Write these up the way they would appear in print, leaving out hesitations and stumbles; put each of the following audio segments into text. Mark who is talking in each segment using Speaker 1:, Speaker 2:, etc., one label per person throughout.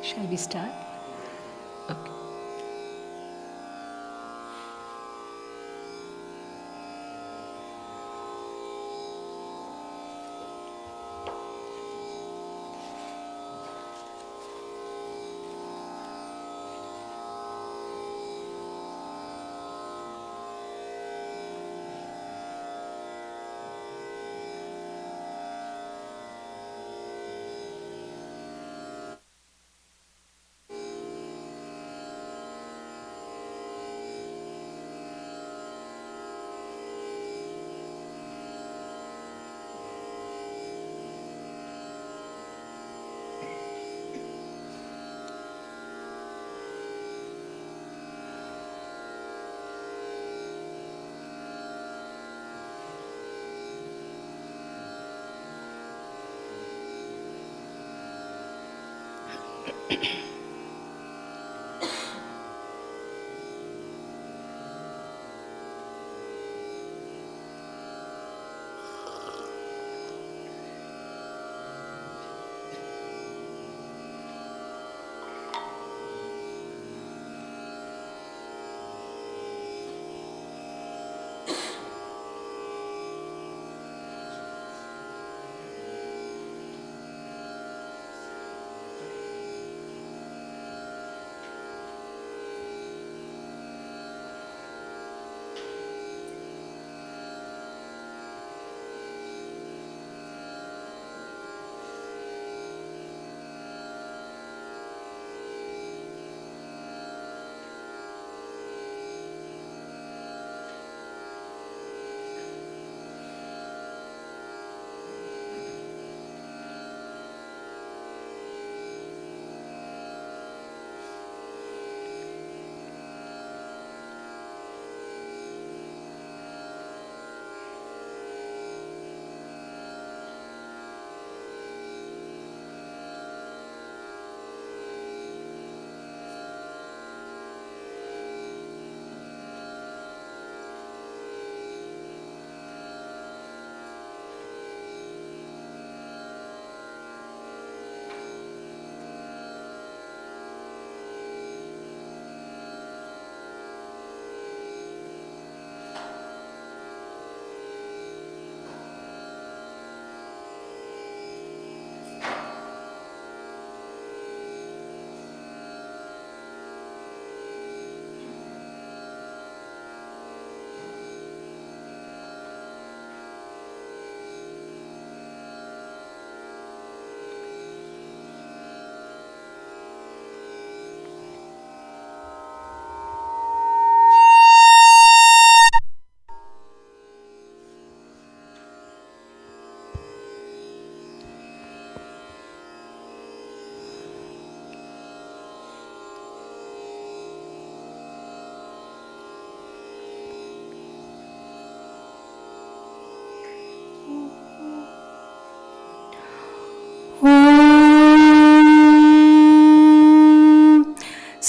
Speaker 1: Shall we start? Okay.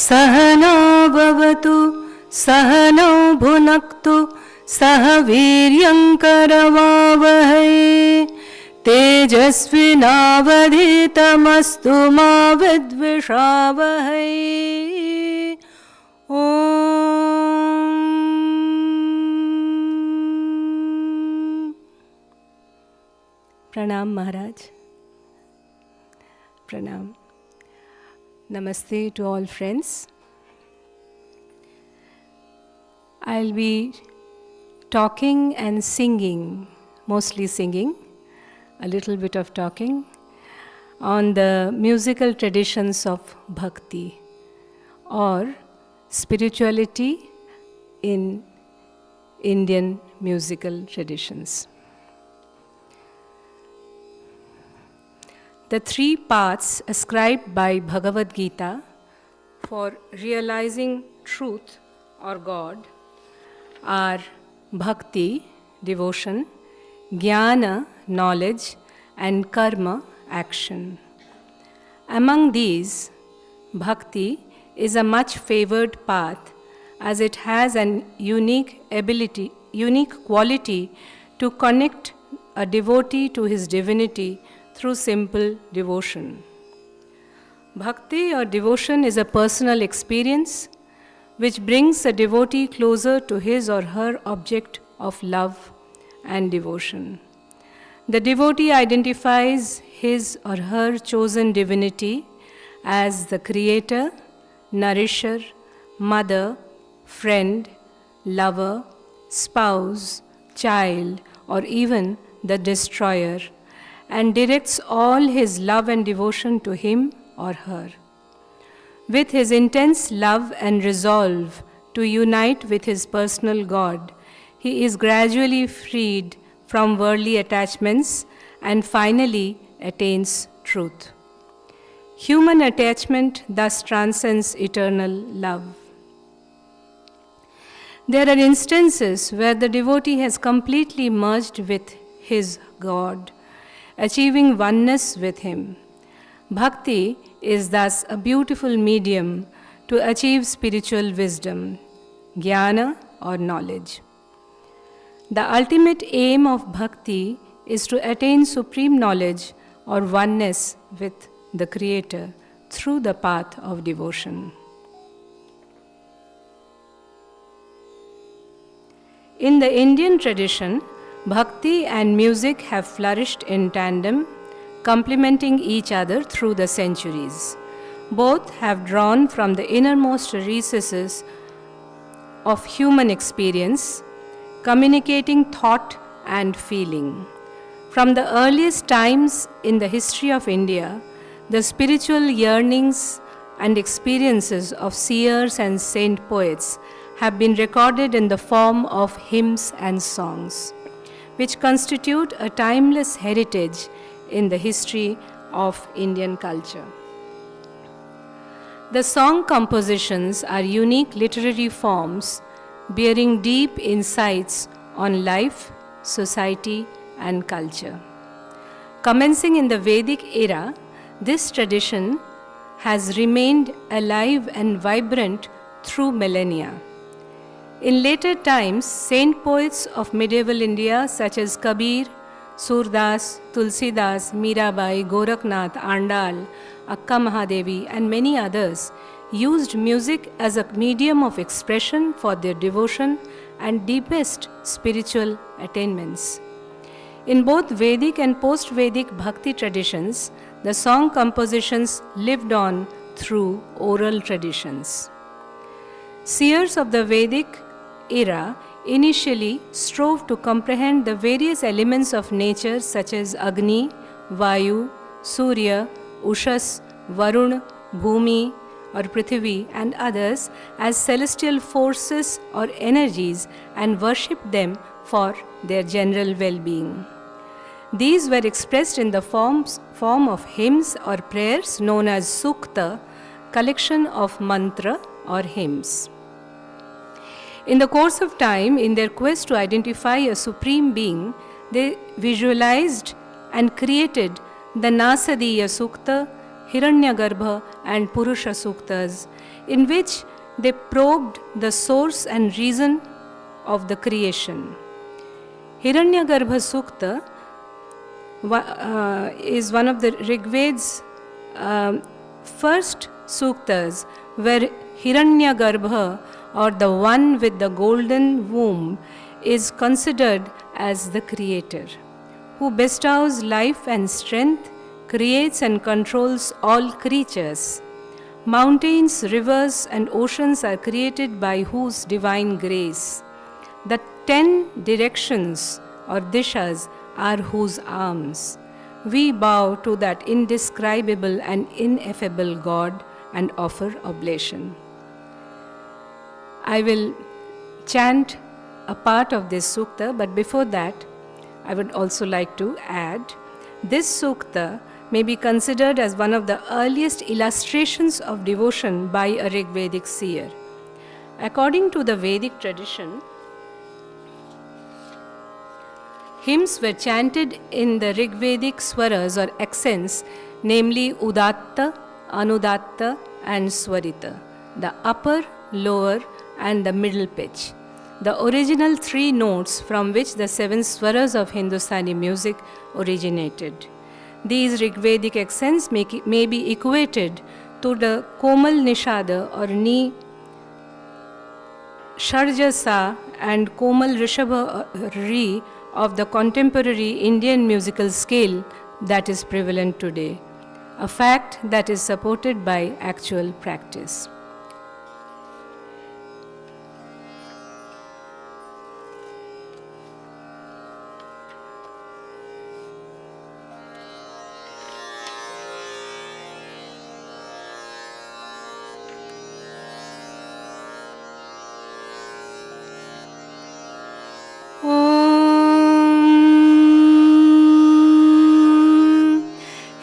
Speaker 1: सहना भवतु सहनौ भुनक्तु सह वीर्यङ्करवावहै तेजस्विनावधीतमस्तु मा विद्विषावहै ॐ प्रणाम महाराज प्रणाम Namaste to all friends. I'll be talking and singing, mostly singing, a little bit of talking, on the musical traditions of Bhakti or spirituality in Indian musical traditions. The three paths ascribed by Bhagavad Gita for realizing truth or God are bhakti, devotion, jnana, knowledge, and karma, action. Among these, bhakti is a much favored path as it has an unique quality to connect a devotee to his divinity through simple devotion. Bhakti or devotion is a personal experience which brings a devotee closer to his or her object of love and devotion. The devotee identifies his or her chosen divinity as the creator, nourisher, mother, friend, lover, spouse, child, or even the destroyer, and directs all his love and devotion to him or her. With his intense love and resolve to unite with his personal God, he is gradually freed from worldly attachments and finally attains truth. Human attachment thus transcends eternal love. There are instances where the devotee has completely merged with his God, achieving oneness with him. Bhakti is thus a beautiful medium to achieve spiritual wisdom, jnana or knowledge. The ultimate aim of bhakti is to attain supreme knowledge or oneness with the Creator through the path of devotion. In the Indian tradition, bhakti and music have flourished in tandem, complementing each other through the centuries. Both have drawn from the innermost recesses of human experience, communicating thought and feeling. From the earliest times in the history of India, the spiritual yearnings and experiences of seers and saint poets have been recorded in the form of hymns and songs, which constitute a timeless heritage in the history of Indian culture. The song compositions are unique literary forms bearing deep insights on life, society, and culture. Commencing in the Vedic era, this tradition has remained alive and vibrant through millennia. In later times, saint poets of medieval India such as Kabir, Surdas, Tulsidas, Mirabai, Gorakhnath, Andal, Akka Mahadevi, and many others used music as a medium of expression for their devotion and deepest spiritual attainments. In both Vedic and post-Vedic bhakti traditions, the song compositions lived on through oral traditions. Seers of the Vedic era initially strove to comprehend the various elements of nature such as Agni, Vayu, Surya, Ushas, Varun, Bhumi or Prithvi and others as celestial forces or energies and worshipped them for their general well-being. These were expressed in the form of hymns or prayers known as sukta, collection of mantra or hymns. In the course of time, in their quest to identify a supreme being, they visualized and created the Nasadiya Sukta, Hiranyagarbha and Purusha Suktas, in which they probed the source and reason of the creation. Hiranyagarbha Sukta is one of the Rigved's first suktas, where Hiranyagarbha, or the one with the golden womb, is considered as the creator, who bestows life and strength, creates and controls all creatures. Mountains, rivers, and oceans are created by whose divine grace. The 10 directions or dishas are whose arms. We bow to that indescribable and ineffable God and offer oblation. I will chant a part of this sukta, but before that, I would also like to add, this sukta may be considered as one of the earliest illustrations of devotion by a Rigvedic seer. According to the Vedic tradition, hymns were chanted in the Rigvedic swaras or accents, namely Udatta, Anudatta and Swarita, the upper, lower and the middle pitch, the original 3 notes from which the 7 swaras of Hindustani music originated. These Rigvedic accents may be equated to the Komal Nishada or Ni Sharjasa and Komal Rishabha Ri of the contemporary Indian musical scale that is prevalent today, a fact that is supported by actual practice.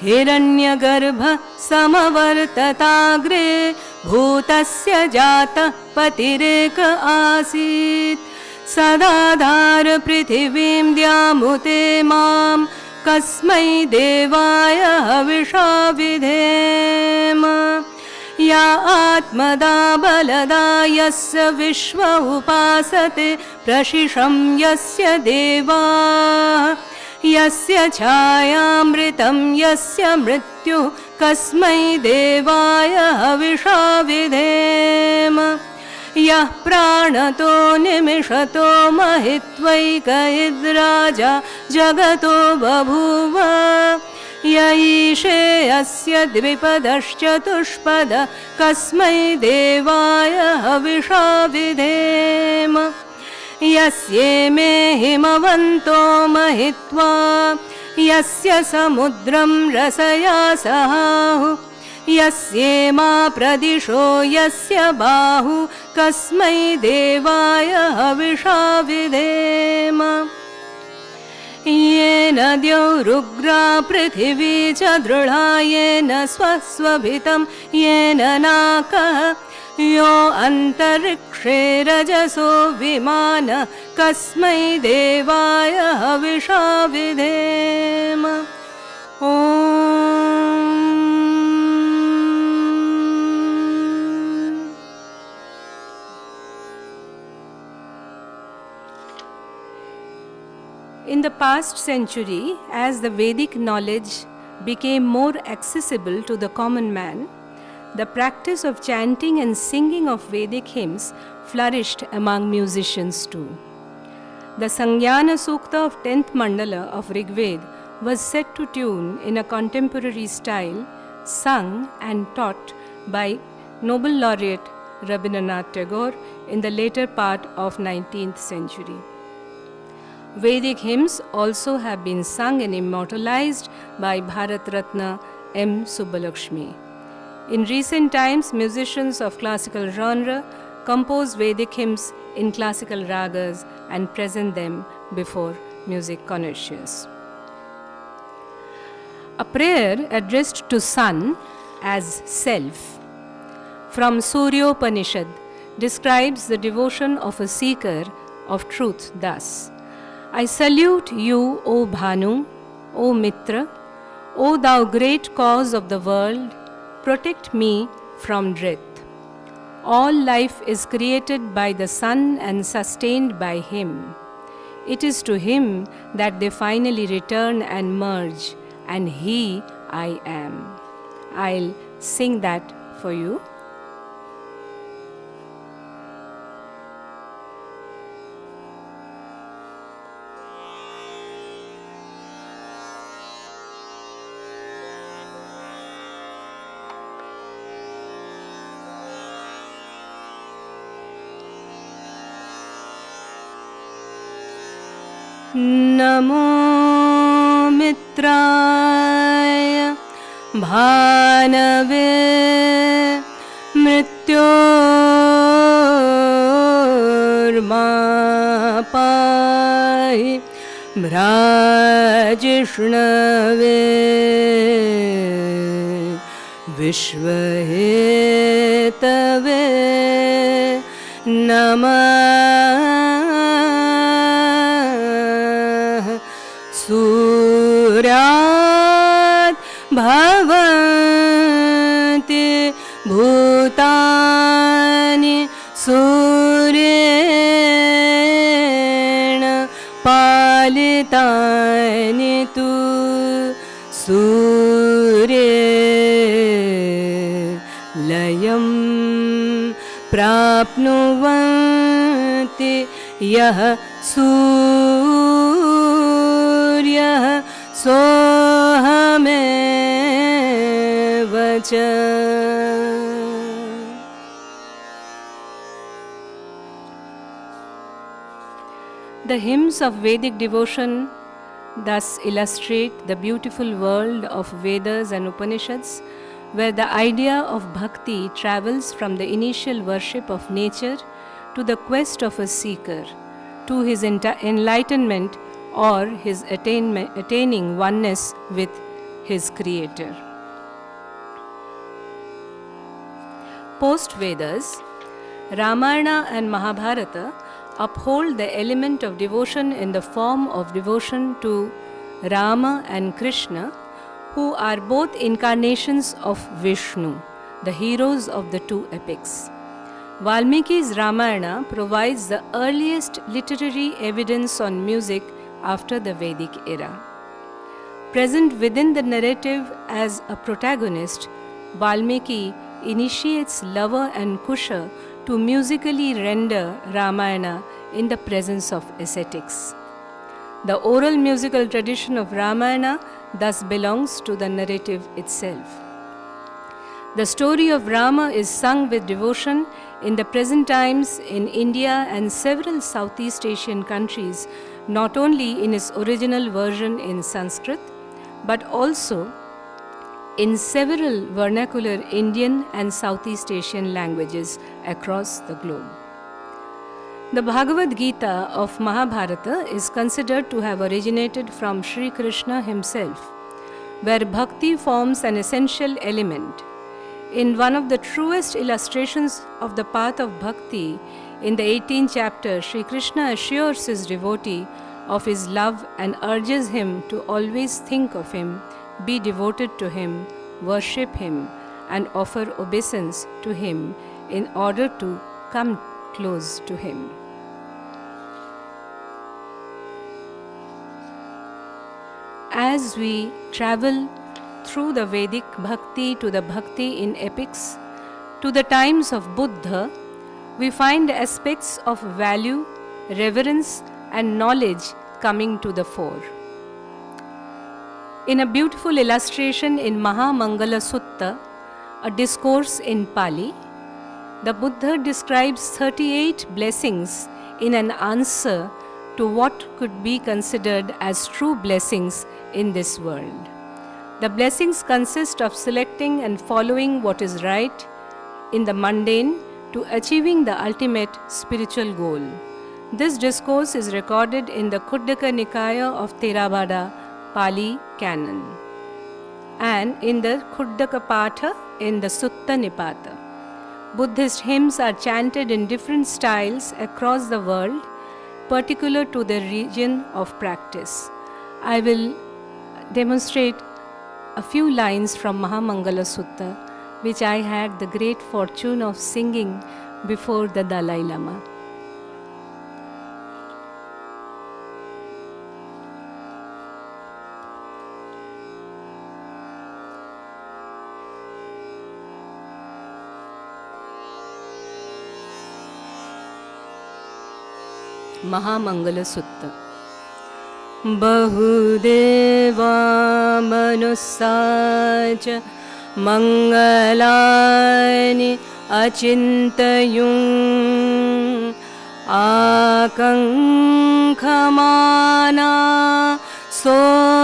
Speaker 1: हिरण्यगर्भ समवर्तताग्रे भूतस्य जातः पतिरेक आसीत् सदाधार पृथिवीं द्यामुते मां कस्मै देवाय हविषा विधेम या आत्मदा बलदा यस्य विश्व उपासते प्रशिशं यस्य देवाः यस्य छायामृतं यस्य मृत्यु कस्मै देवाय हविषा विधेम यः प्राणतो निमिषतो महित्वैक इद्राजा जगतो बभूव य ईशे अस्य द्विपदश्चतुष्पद कस्मै देवाय हविषा विधेम यस्येमे हिमवन्तो महित्वा यस्य समुद्रं रसया सहाहुः यस्येमा प्रदिशो यस्य बाहु कस्मै देवाय हविषा विधेम येन द्यौरुग्रा पृथिवी च दृढा येन स्वस्वभितं येन नाकः यो अन्तरिक्षे रजसो विमान कस्मै देवाय हविषा विधेम ॐ In the past century, as the Vedic knowledge became more accessible to the common man, the practice of chanting and singing of Vedic hymns flourished among musicians too. The Sangyana Sukta of 10th Mandala of Rigved was set to tune in a contemporary style, sung and taught by Nobel laureate Rabindranath Tagore in the later part of 19th century. Vedic hymns also have been sung and immortalized by Bharat Ratna M. Subbalakshmi. In recent times, musicians of classical genre compose Vedic hymns in classical ragas and present them before music connoisseurs. A prayer addressed to sun as self from Suryopanishad describes the devotion of a seeker of truth thus: I salute you, O Bhanu, O Mitra, O thou great cause of the world, protect me from death. All life is created by the sun and sustained by him. It is to him that they finally return and merge, and he I am. I'll sing that for you. नमो मित्राय भानवे मृत्योर्मा पाहि भ्राजिष्णवे विश्वहेतवे नमः सूर्यात् भवन्ति भूतानि सूर्येण पालितानि तु सूर्ये लयं प्राप्नुवन्ति यः सूर्यः सोऽहमेव च. The hymns of Vedic devotion thus illustrate the beautiful world of Vedas and Upanishads, where the idea of bhakti travels from the initial worship of nature to the quest of a seeker, to his enlightenment or his attaining oneness with his creator. Post-Vedas, Ramayana and Mahabharata uphold the element of devotion in the form of devotion to Rama and Krishna, who are both incarnations of Vishnu, the heroes of the two epics. Valmiki's Ramayana provides the earliest literary evidence on music after the Vedic era. Present within the narrative as a protagonist, Valmiki initiates Lava and Kusha to musically render Ramayana in the presence of ascetics. The oral musical tradition of Ramayana thus belongs to the narrative itself. The story of Rama is sung with devotion in the present times in India and several Southeast Asian countries, not only in its original version in Sanskrit, but also in several vernacular Indian and Southeast Asian languages across the globe. The Bhagavad Gita of Mahabharata is considered to have originated from Sri Krishna himself, where bhakti forms an essential element. In one of the truest illustrations of the path of bhakti, in the 18th chapter, Sri Krishna assures his devotee of his love and urges him to always think of him, be devoted to him, worship him, and offer obeisance to him in order to come close to him. As we travel through the Vedic bhakti to the bhakti in epics, to the times of Buddha, we find aspects of value, reverence, and knowledge coming to the fore. In a beautiful illustration in Mahamangala Sutta, a discourse in Pali, the Buddha describes 38 blessings in an answer to what could be considered as true blessings in this world. The blessings consist of selecting and following what is right in the mundane to achieving the ultimate spiritual goal. This discourse is recorded in the Khuddaka Nikaya of Theravada Pali Canon and in the Khuddaka Patha in the Sutta Nipata. Buddhist hymns are chanted in different styles across the world, particular to the region of practice. I will demonstrate a few lines from Mahamangala Sutta, which I had the great fortune of singing before the Dalai Lama. Mahamangala Sutta. Bahudeva manusaja mangalani achintayung akankhamana sothanang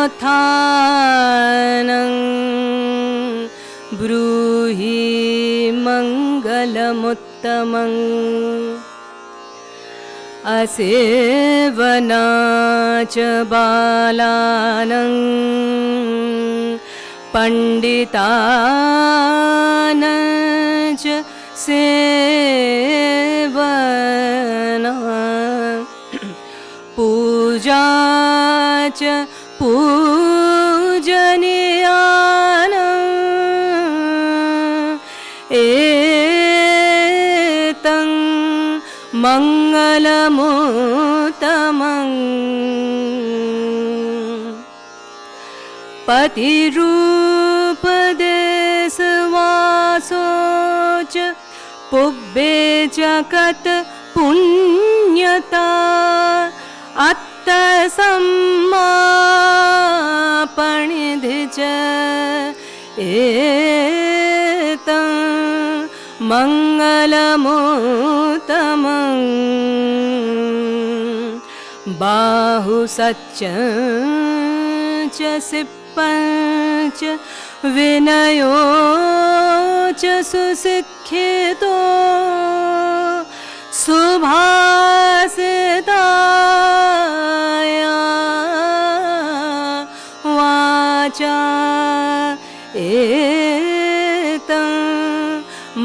Speaker 1: bruhi mangalamuttamang asevana cha balanang panditana cha sevana puja cha pujaniyana etang mangalamuttamang patirupadesvaso Pubbe jagat punyata atta samma panidhija etam mangalamutamam bahu satcha cha sippancha vinayo cha susikhito subhasidaya vacha etam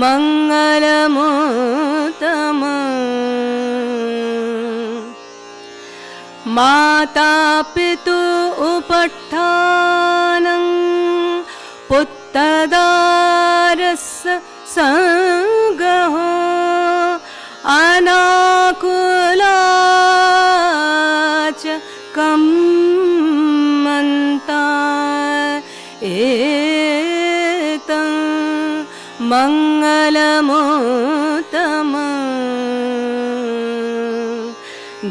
Speaker 1: mangalamutamam mata pitu upattanam puttadaras sangaho anakulacha kammanta etam mangalamutamam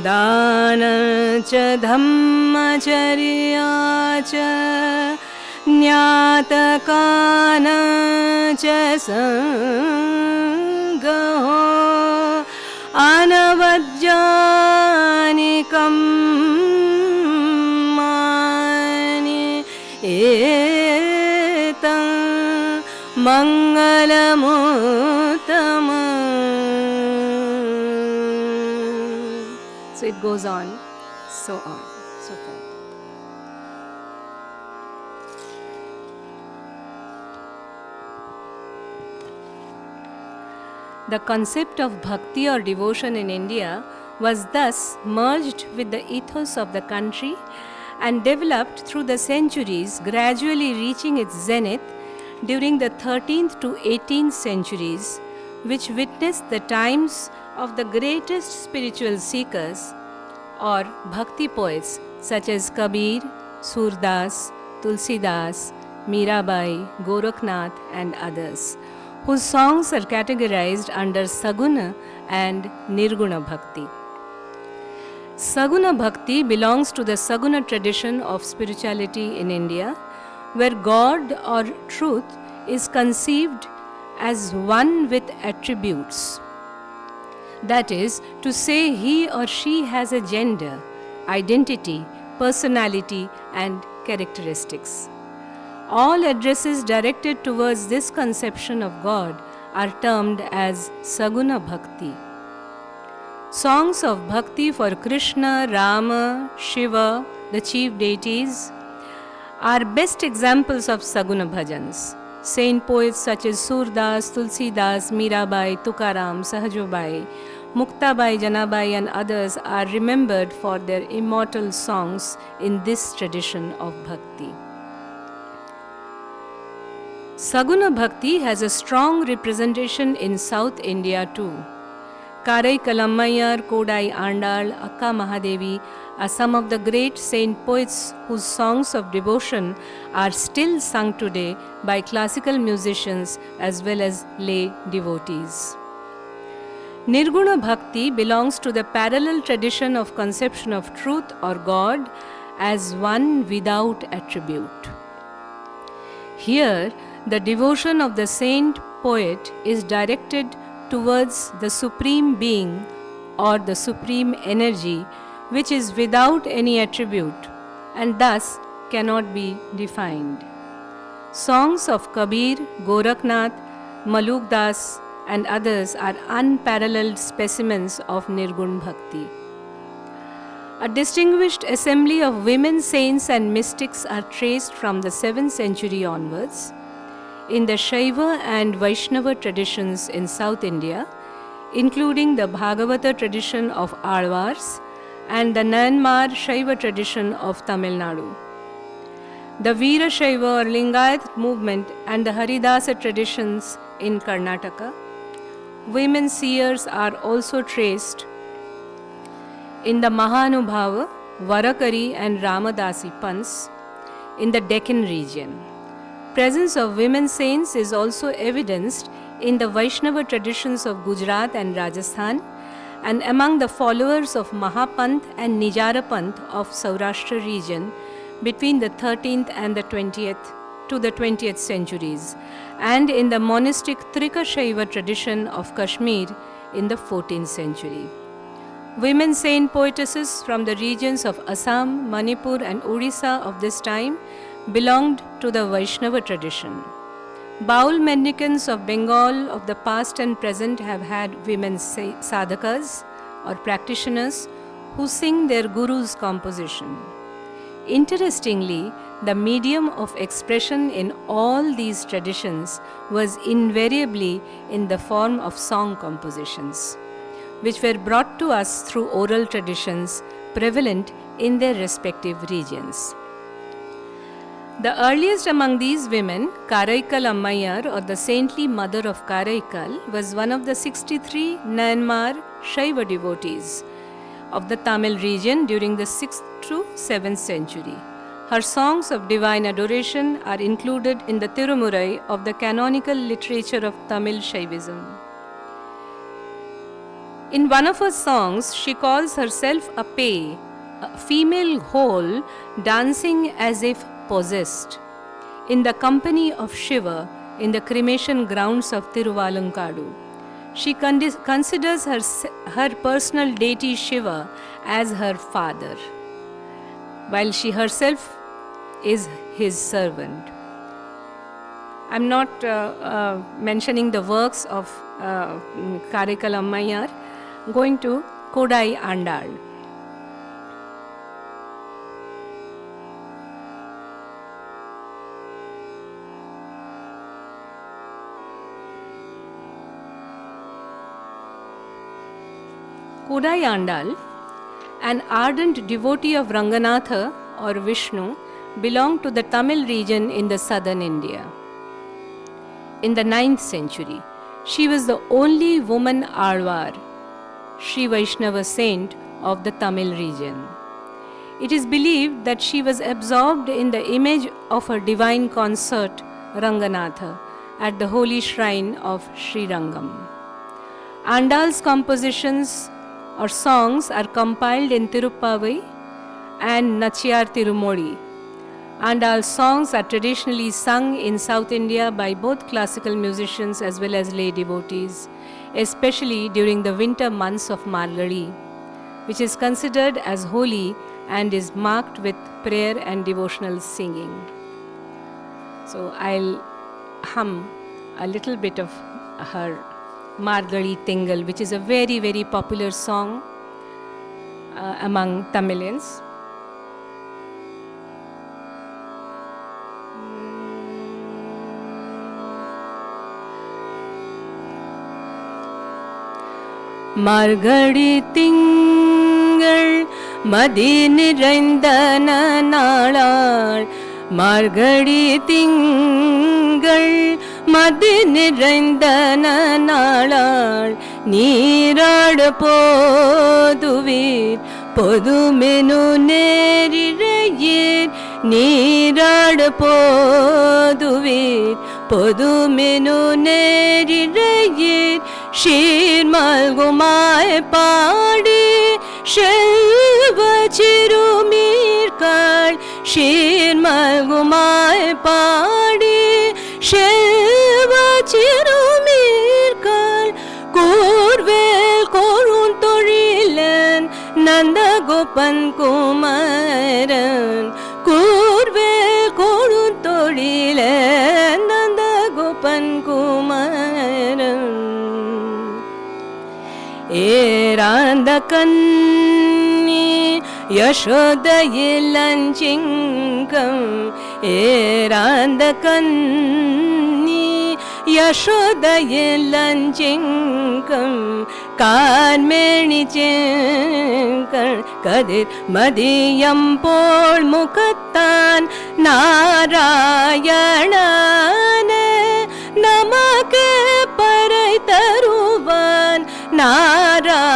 Speaker 1: dana cha dhammacharya cha jnatakana cha sangaho anavajjanikam mani etam mangalamutamam. So it goes on, so forth. The concept of bhakti or devotion in India was thus merged with the ethos of the country and developed through the centuries, gradually reaching its zenith during the 13th to 18th centuries, which witnessed the times of the greatest spiritual seekers or bhakti poets such as Kabir, Surdas, Tulsidas, Mirabai, Gorakhnath and others, whose songs are categorized under Saguna and Nirguna Bhakti. Saguna Bhakti belongs to the Saguna tradition of spirituality in India, where God or truth is conceived as one with attributes. That is, to say he or she has a gender, identity, personality, and characteristics. All addresses directed towards this conception of God are termed as Saguna Bhakti. Songs of bhakti for Krishna, Rama, Shiva, the chief deities, are best examples of Saguna bhajans. Saint poets such as Surdas, Tulsidas, Mirabai, Tukaram, Sahajobai, Muktabai, Janabai and others are remembered for their immortal songs in this tradition of bhakti. Saguna Bhakti has a strong representation in South India too. Karai Kalammayar, Kodai Andal, Akka Mahadevi are some of the great saint poets whose songs of devotion are still sung today by classical musicians as well as lay devotees. Nirguna Bhakti belongs to the parallel tradition of conception of truth or God as one without attribute. Here, the devotion of the saint poet is directed towards the Supreme Being or the Supreme Energy, which is without any attribute and thus cannot be defined. Songs of Kabir, Gorakhnath, Maluk Das and others are unparalleled specimens of Nirgun Bhakti. A distinguished assembly of women saints and mystics are traced from the 7th century onwards. In the Shaiva and Vaishnava traditions in South India, including the Bhagavata tradition of Alvars and the Nayanmar Shaiva tradition of Tamil Nadu. The Veera Shaiva or Lingayat movement and the Haridasa traditions in Karnataka. Women seers are also traced in the Mahanubhava, Varakari and Ramadasi Pants in the Deccan region. Presence of women saints is also evidenced in the Vaishnava traditions of Gujarat and Rajasthan, and among the followers of Mahapanth and Nijarapanth of Saurashtra region between the 13th and the 20th centuries, and in the monastic Trika Shaiva tradition of Kashmir in the 14th century. Women saint poetesses from the regions of Assam, Manipur and Odisha of this time belonged to the Vaishnava tradition. Baul mendicants of Bengal of the past and present have had women sadhakas or practitioners who sing their guru's composition. Interestingly, the medium of expression in all these traditions was invariably in the form of song compositions, which were brought to us through oral traditions prevalent in their respective regions. The earliest among these women, Karaikal Ammayar, or the saintly mother of Karaikal, was one of the 63 Nayanmar Shaiva devotees of the Tamil region during the 6th to 7th century. Her songs of divine adoration are included in the Tirumurai of the canonical literature of Tamil Shaivism. In one of her songs, she calls herself a pei, a female whole dancing as if possessed, in the company of Shiva in the cremation grounds of Tiruvalunkadu. She considers her personal deity Shiva as her father, while she herself is his servant. I'm not mentioning the works of Karaikal Ammayar. Going to Kodai Andal. Kodai Andal, an ardent devotee of Ranganatha or Vishnu, belonged to the Tamil region in the southern India. In the 9th century, she was the only woman Alvar, Sri Vaishnava saint of the Tamil region. It is believed that she was absorbed in the image of her divine consort Ranganatha at the holy shrine of Sri Rangam. Andal's compositions or songs are compiled in Tiruppavai and Nachiyar Tirumoli. Andal's songs are traditionally sung in South India by both classical musicians as well as lay devotees, especially during the winter months of Margazhi, which is considered as holy and is marked with prayer and devotional singing. So I'll hum a little bit of her Margazhi Tingal, which is a very, very popular song among Tamilians. Margazhi Tingal Madi Niraindana Nalal, Margazhi Tingal Madi Niraindana Nalal, Neerad Poduvir Podumenu Nerirayir, Neerad Poduvir Podumenu Nerirayir, Shirmal Gumai Padi Shelva Chirumirkal, Shirmal Gumai Padi Shelva Chirumirkal, Kurvel Korun Torilan Nanda Gopan Kumaran, Kurvel Korun Torilan Nanda Gopan Kumaran. Erandakanni Yashodayilanchinkam, Erandakanni Yashodayilanchinkam, Karmeni Chinkar Kadir Madiyam Pol Mukattan Narayanane Namake Parai Taruvan Narayanane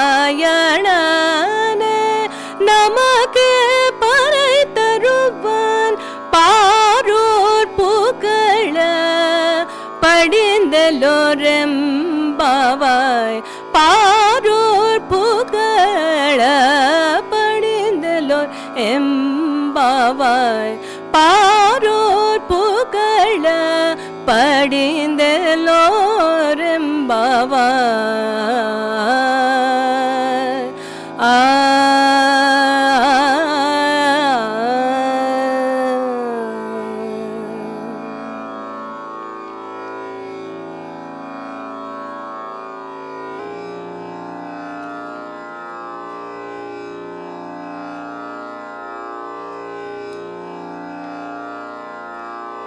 Speaker 1: Namake Parai Taruvan Parur Pukala Padi படிந்தலோரெம்பாவாய் Barur புகழ படிந்தலோர் எம்பாவாய் பாரூர் புகழ படிந்தலோரெம்பாவாய்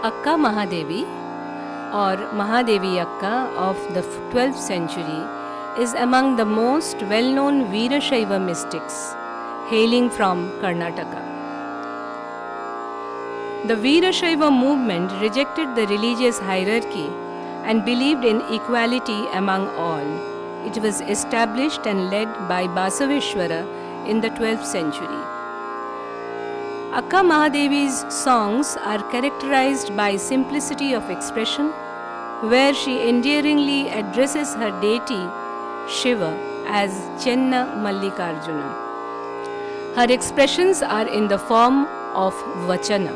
Speaker 1: Akka Mahadevi or Mahadevi Akka of the 12th century is among the most well-known Veerashaiva mystics hailing from Karnataka. The Veerashaiva movement rejected the religious hierarchy and believed in equality among all. It was established and led by Basaveshwara in the 12th century. Akka Mahadevi's songs are characterized by simplicity of expression, where she endearingly addresses her deity Shiva as Chenna Mallikarjuna. Her expressions are in the form of Vachana,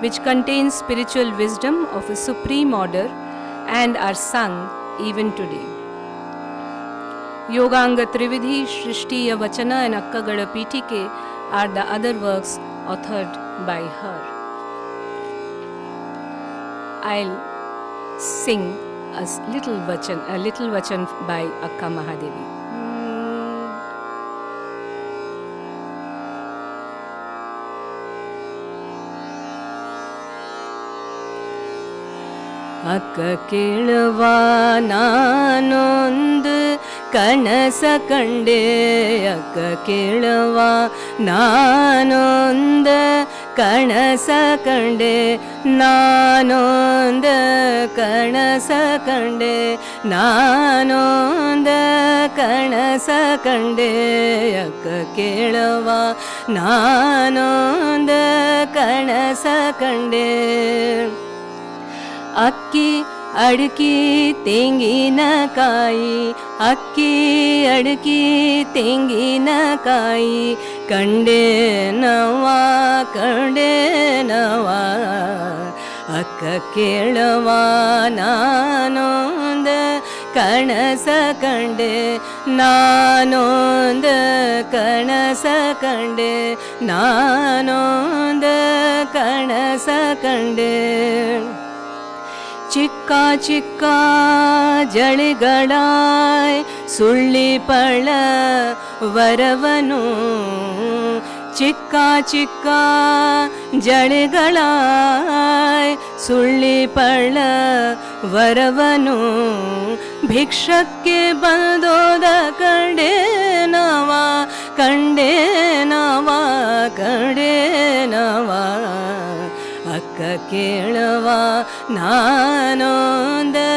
Speaker 1: which contains spiritual wisdom of a supreme order and are sung even today. Yoganga Trividhi, Shrishtiya Vachana and Akka Gadapitike are the other works authored by her. I'll sing a little vachan by Akka Mahadevi. Akka keಳುವ ನಾನೊಂದು ಕನಸ ಕಂಡೆ ಅಕ್ಕ ಕೇಳುವ ನಾನೊಂದು ಕನಸ ಕಂಡೆ ನಾನೊಂದು ಕನಸ ಕಂಡೆ ನಾನೊಂದು ಕನಸ ಕಂಡೆ ಅಕ್ಕ ಕೇಳುವ ನಾನೊಂದು ಕನಸ ಕಂಡೆ ಅಕ್ಕಿ ಅಡಕಿ ತೆಂಗಿನಕಾಯಿ ಅಕ್ಕಿ ಅಡಕಿ ತೆಂಗಿನಕಾಯಿ ಕಂಡೆ ನವ ಅಕ್ಕ ಕೇಳುವ ನಾನೊಂದು ಕನಸ ಕಂಡೆ ನಾನೊಂದು ಕನಸ ಕಂಡೆ ನಾನೊಂದು ಕನಸ ಕಂಡೆ ಚಿಕ್ಕ ಚಿಕ್ಕ ಜಳಿಗಳಾಯ್ ಸುಳ್ಳಿ ಪಳ ವರವನು ಚಿಕ್ಕ ಚಿಕ್ಕ ಜಳಿಗಳಾಯ್ ಸುಳ್ಳಿ ಪಳ ವರವನು ಭಿಕ್ಷಕ್ಕೆ ಬಂದೋದ ಕಂಡೆ ನವ ಕಂಡೆ ನವ ಕಂಡೆ ನವ ಅಕ್ಕ ಕೇಳುವ ನಾನೊಂದು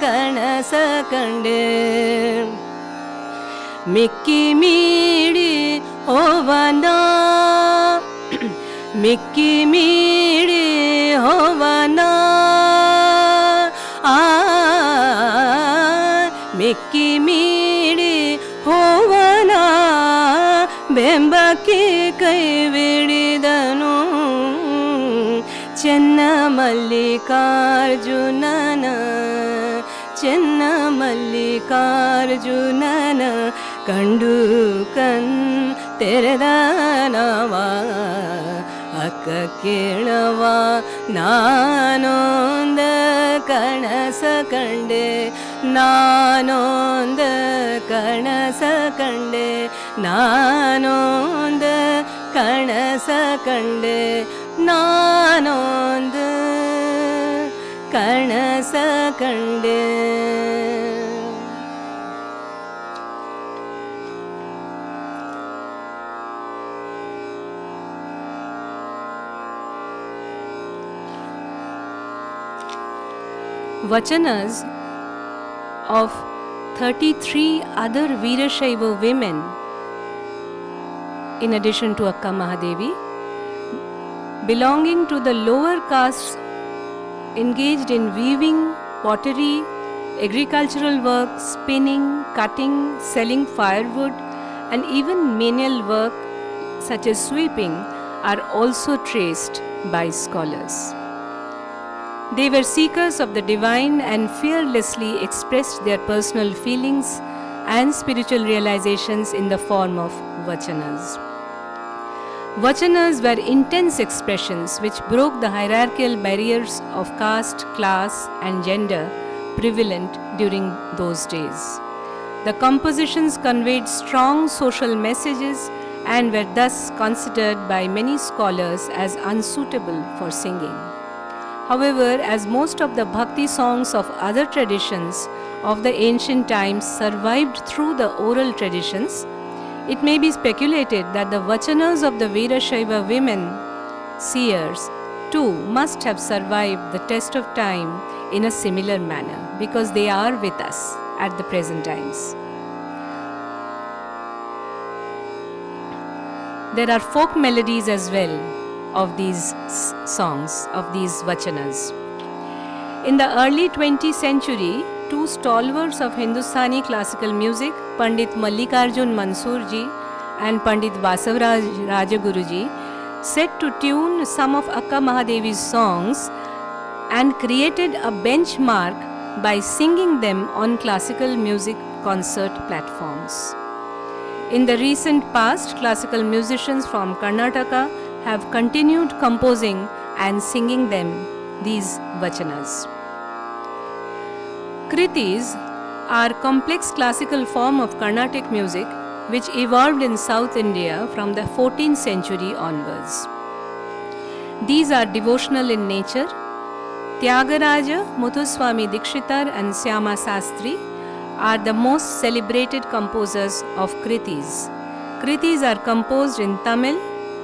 Speaker 1: ಕನಸ ಕಂಡೆ ಮಿಕ್ಕಿ ಮೀಡಿ ಹೋವನ ಮಿಕ್ಕಿ ಮೀಡಿ ಹೋವನ ಮಿಕ್ಕಿ ಮೀಡಿ ಹೋವನ ಬೆಂಬಕ್ಕೆ ಕೈ ಬಿಡಿದನು ಚೆನ್ನ ಮಲ್ಲಿಕಾರ್ಜುನನ ಚೆನ್ನ ಮಲ್ಲಿಕಾರ್ಜುನನ ಕಂಡು ತೆರೆದ ನವ ಅಕ್ಕ ಕೇಳುವ ನಾನೊಂದು ಕನಸ ಕಂಡೆ ನಾನೊಂದು ಕನಸ ಕಂಡೆ ನಾನೊಂದು ಕನಸ ಕಂಡೆ ನಾನೊಂದು ಕನಸ ಕಂಡೆ Vachanas of 33 other Veerashaiva women, in addition to Akka Mahadevi, belonging to the lower castes, engaged in weaving, pottery, agricultural work, spinning, cutting, selling firewood, and even menial work such as sweeping are also traced by scholars. They were seekers of the divine and fearlessly expressed their personal feelings and spiritual realizations in the form of Vachanas. Vachanas were intense expressions which broke the hierarchical barriers of caste, class, and gender prevalent during those days. The compositions conveyed strong social messages and were thus considered by many scholars as unsuitable for singing. However, as most of the bhakti songs of other traditions of the ancient times survived through the oral traditions, it may be speculated that the Vachanas of the Veerashaiva women, seers, too must have survived the test of time in a similar manner because they are with us at the present times. There are folk melodies as well of these songs, of these Vachanas. In the early 20th century, two stalwarts of Hindustani classical music, Pandit Mallikarjun Mansoor ji and Pandit Vasavraj Rajaguru ji, set to tune some of Akka Mahadevi's songs and created a benchmark by singing them on classical music concert platforms. In the recent past, classical musicians from Karnataka have continued composing and singing them, these Vachanas. Kritis are complex classical form of Carnatic music which evolved in South India from the 14th century onwards. These are devotional in nature. Tyagaraja, Muthuswami Dikshitar and Syama Sastri are the most celebrated composers of Kritis. Kritis are composed in Tamil,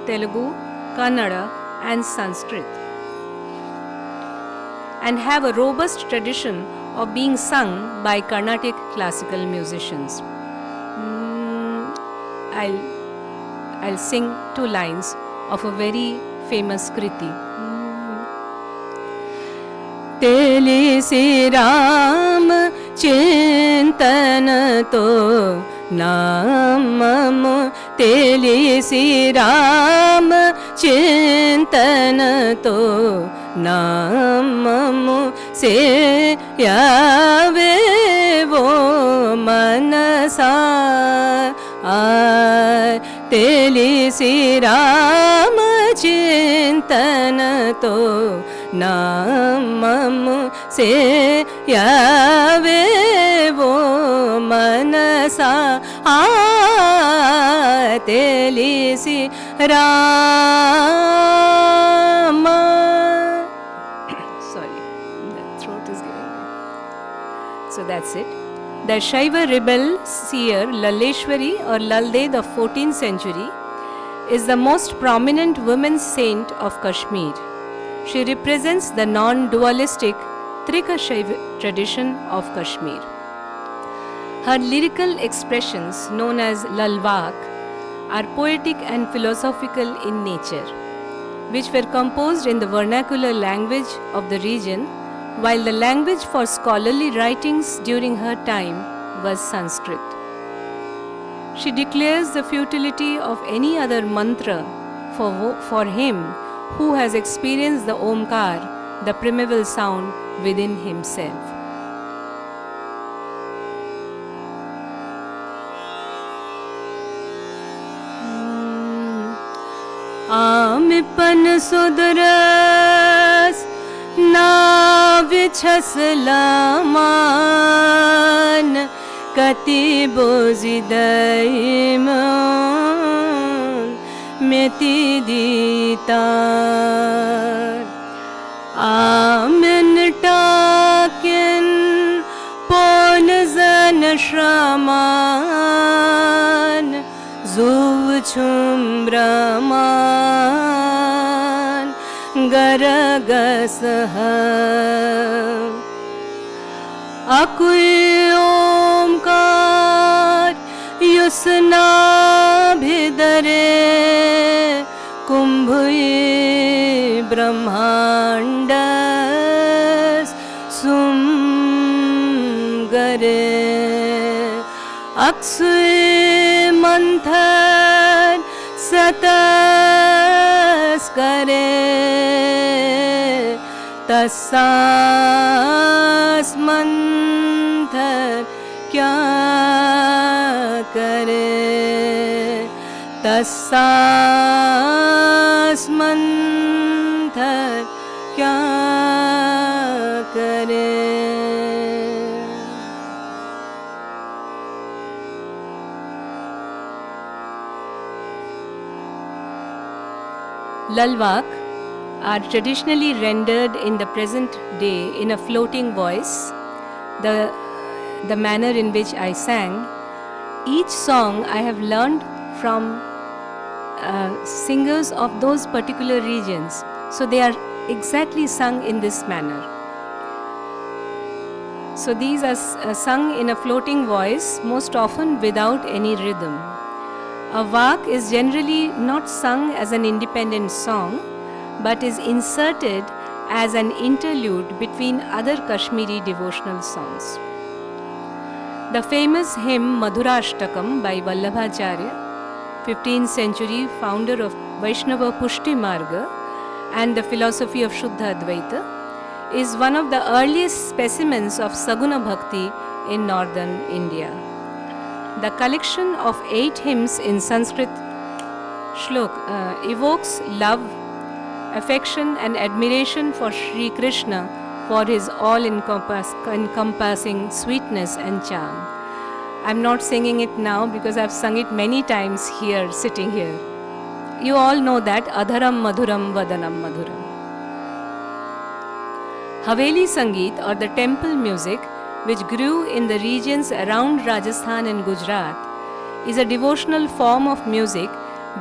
Speaker 1: Telugu, Kannada and Sanskrit and have a robust tradition of being sung by Carnatic classical musicians. I'll sing two lines of a very famous Kriti. Teli si Ram Chintan to Namam Teli si Ram Chintan to Namam Se Yave Vo Manasa Teli si Ram Chintan to Namam Se Yave Vo Manasa Teli si Rama. Sorry, the throat is giving me. So that's it. The Shaiva rebel seer Laleshwari or Lalde of 14th century is the most prominent woman saint of Kashmir. She represents the non-dualistic Trika Shaiva tradition of Kashmir. Her lyrical expressions, known as Lalvak, are poetic and philosophical in nature, which were composed in the vernacular language of the region, while the language for scholarly writings during her time was Sanskrit. She declares the futility of any other mantra for him who has experienced the Omkar, the primeval sound within himself. Amipan sudras na vichas laman kati bozidaiman meti ditar amen taken pon zan shraman zuv chum brahman garagasah akui omkar yusna bhidare kumbhi brahmandas sum gare aksue manthan satas kare tasas manthan kya kare tasas manthan kya kare. Lalwak are traditionally rendered in the present day in a floating voice, the manner in which I sang. Each song I have learned from singers of those particular regions, so they are exactly sung in this manner. So these are sung in a floating voice, most often without any rhythm. A vak is generally not sung as an independent song, but is inserted as an interlude between other Kashmiri devotional songs. The famous hymn Madhurashtakam by Vallabhacharya, 15th century founder of Vaishnava Pushti Marga and the philosophy of Shuddha Advaita, is one of the earliest specimens of Saguna Bhakti in northern India. The collection of 8 hymns in Sanskrit shlok evokes love, affection and admiration for Sri Krishna for his all-encompassing sweetness and charm. I'm not singing it now because I've sung it many times here, sitting here. You all know that Adharam Madhuram Vadanam Madhuram. Haveli Sangeet, or the temple music, which grew in the regions around Rajasthan and Gujarat, is a devotional form of music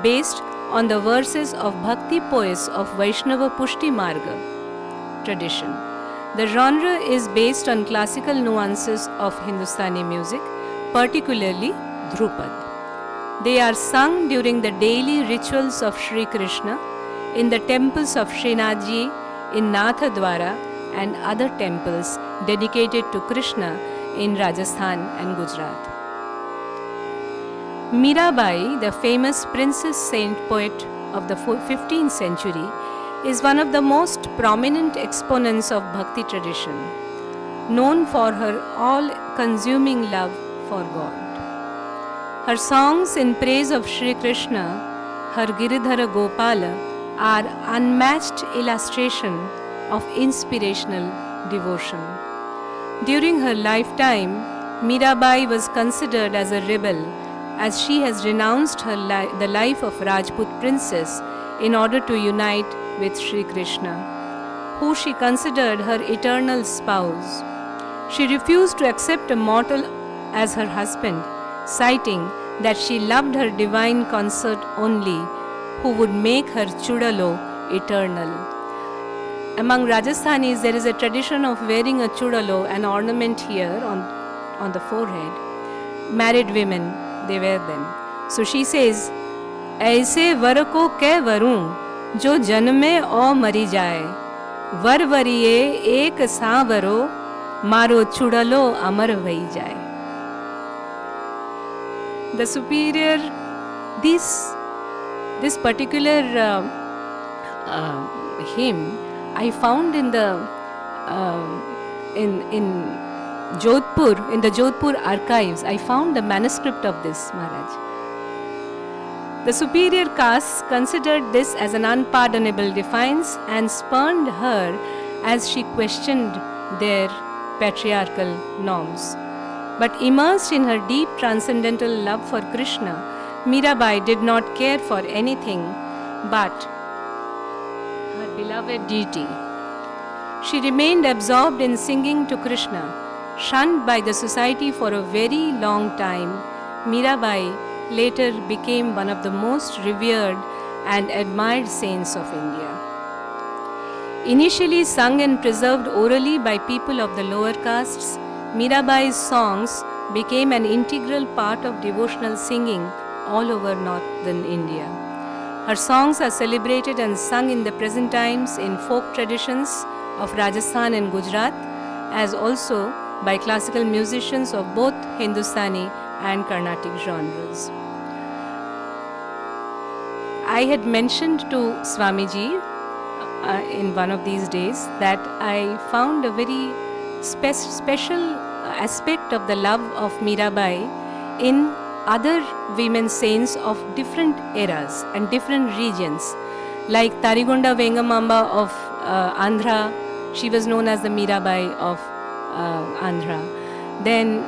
Speaker 1: based on the verses of Bhakti poets of Vaishnava Pushti Marga tradition. The genre is based on classical nuances of Hindustani music, particularly Dhrupad. They are sung during the daily rituals of Sri Krishna in the temples of Srinathji in Nathadwara and other temples dedicated to Krishna in Rajasthan and Gujarat. Mirabai, the famous princess saint poet of the 15th century, is one of the most prominent exponents of Bhakti tradition, known for her all-consuming love for God. Her songs in praise of Sri Krishna, her Giridhara Gopala, are unmatched illustration of inspirational devotion. During her lifetime, Mirabai was considered as a rebel, as she has renounced the life of Rajput princess in order to unite with Sri Krishna, who she considered her eternal spouse. She refused to accept a mortal as her husband, citing that she loved her divine consort only, who would make her chudalo eternal. Among Rajasthanis, there is a tradition of wearing a chudalo, an ornament here on the forehead. Married women, they wear them. So she says, "Aise var ko keh varu, jo janme aur mari jaye. Var variye ek saavaro, maro chudalo amar vai jaye." The superior, this particular hymn I found in the in Jodhpur, in the Jodhpur archives. I found the manuscript of this, Maharaj. The superior castes considered this as an unpardonable defiance and spurned her as she questioned their patriarchal norms. But immersed in her deep transcendental love for Krishna, Mirabai did not care for anything but her beloved deity. She remained absorbed in singing to Krishna. Shunned by the society for a very long time, Mirabai later became one of the most revered and admired saints of India. Initially sung and preserved orally by people of the lower castes, Mirabai's songs became an integral part of devotional singing all over northern India. Her songs are celebrated and sung in the present times in folk traditions of Rajasthan and Gujarat, as also by classical musicians of both Hindustani and Carnatic genres. I had mentioned to Swamiji in one of these days that I found a very special aspect of the love of Mirabai in other women saints of different eras and different regions. Like Tarigonda Vengamamba of Andhra, she was known as the Mirabai of Andhra. Then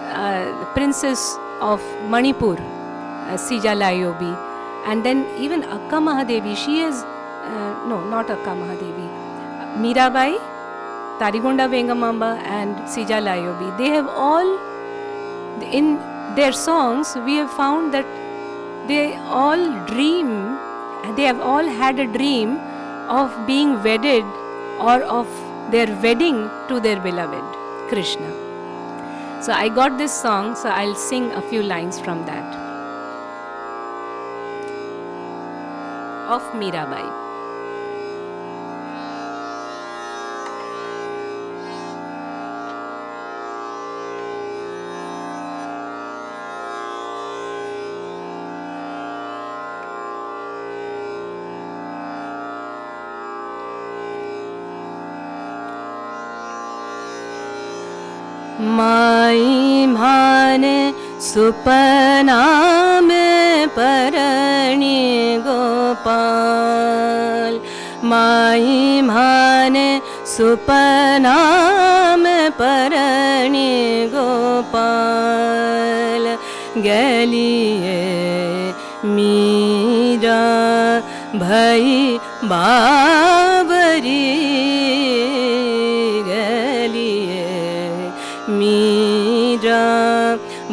Speaker 1: Princess of Manipur, Sija Layobi. And then even Akka Mahadevi, she is, no, not Akka Mahadevi, Mirabai, Tarigonda Vengamamba and Sija Layobi. They have all, in their songs, we have found that they have all had a dream of being wedded or of their wedding to their beloved, Krishna. So I got this song, so I'll sing a few lines from that. Of Mirabai. माई माने सुपना में परणी गोपाल माई माने सुपना में परणी गोपाल गलिए मीरा भई बाबरी मीरा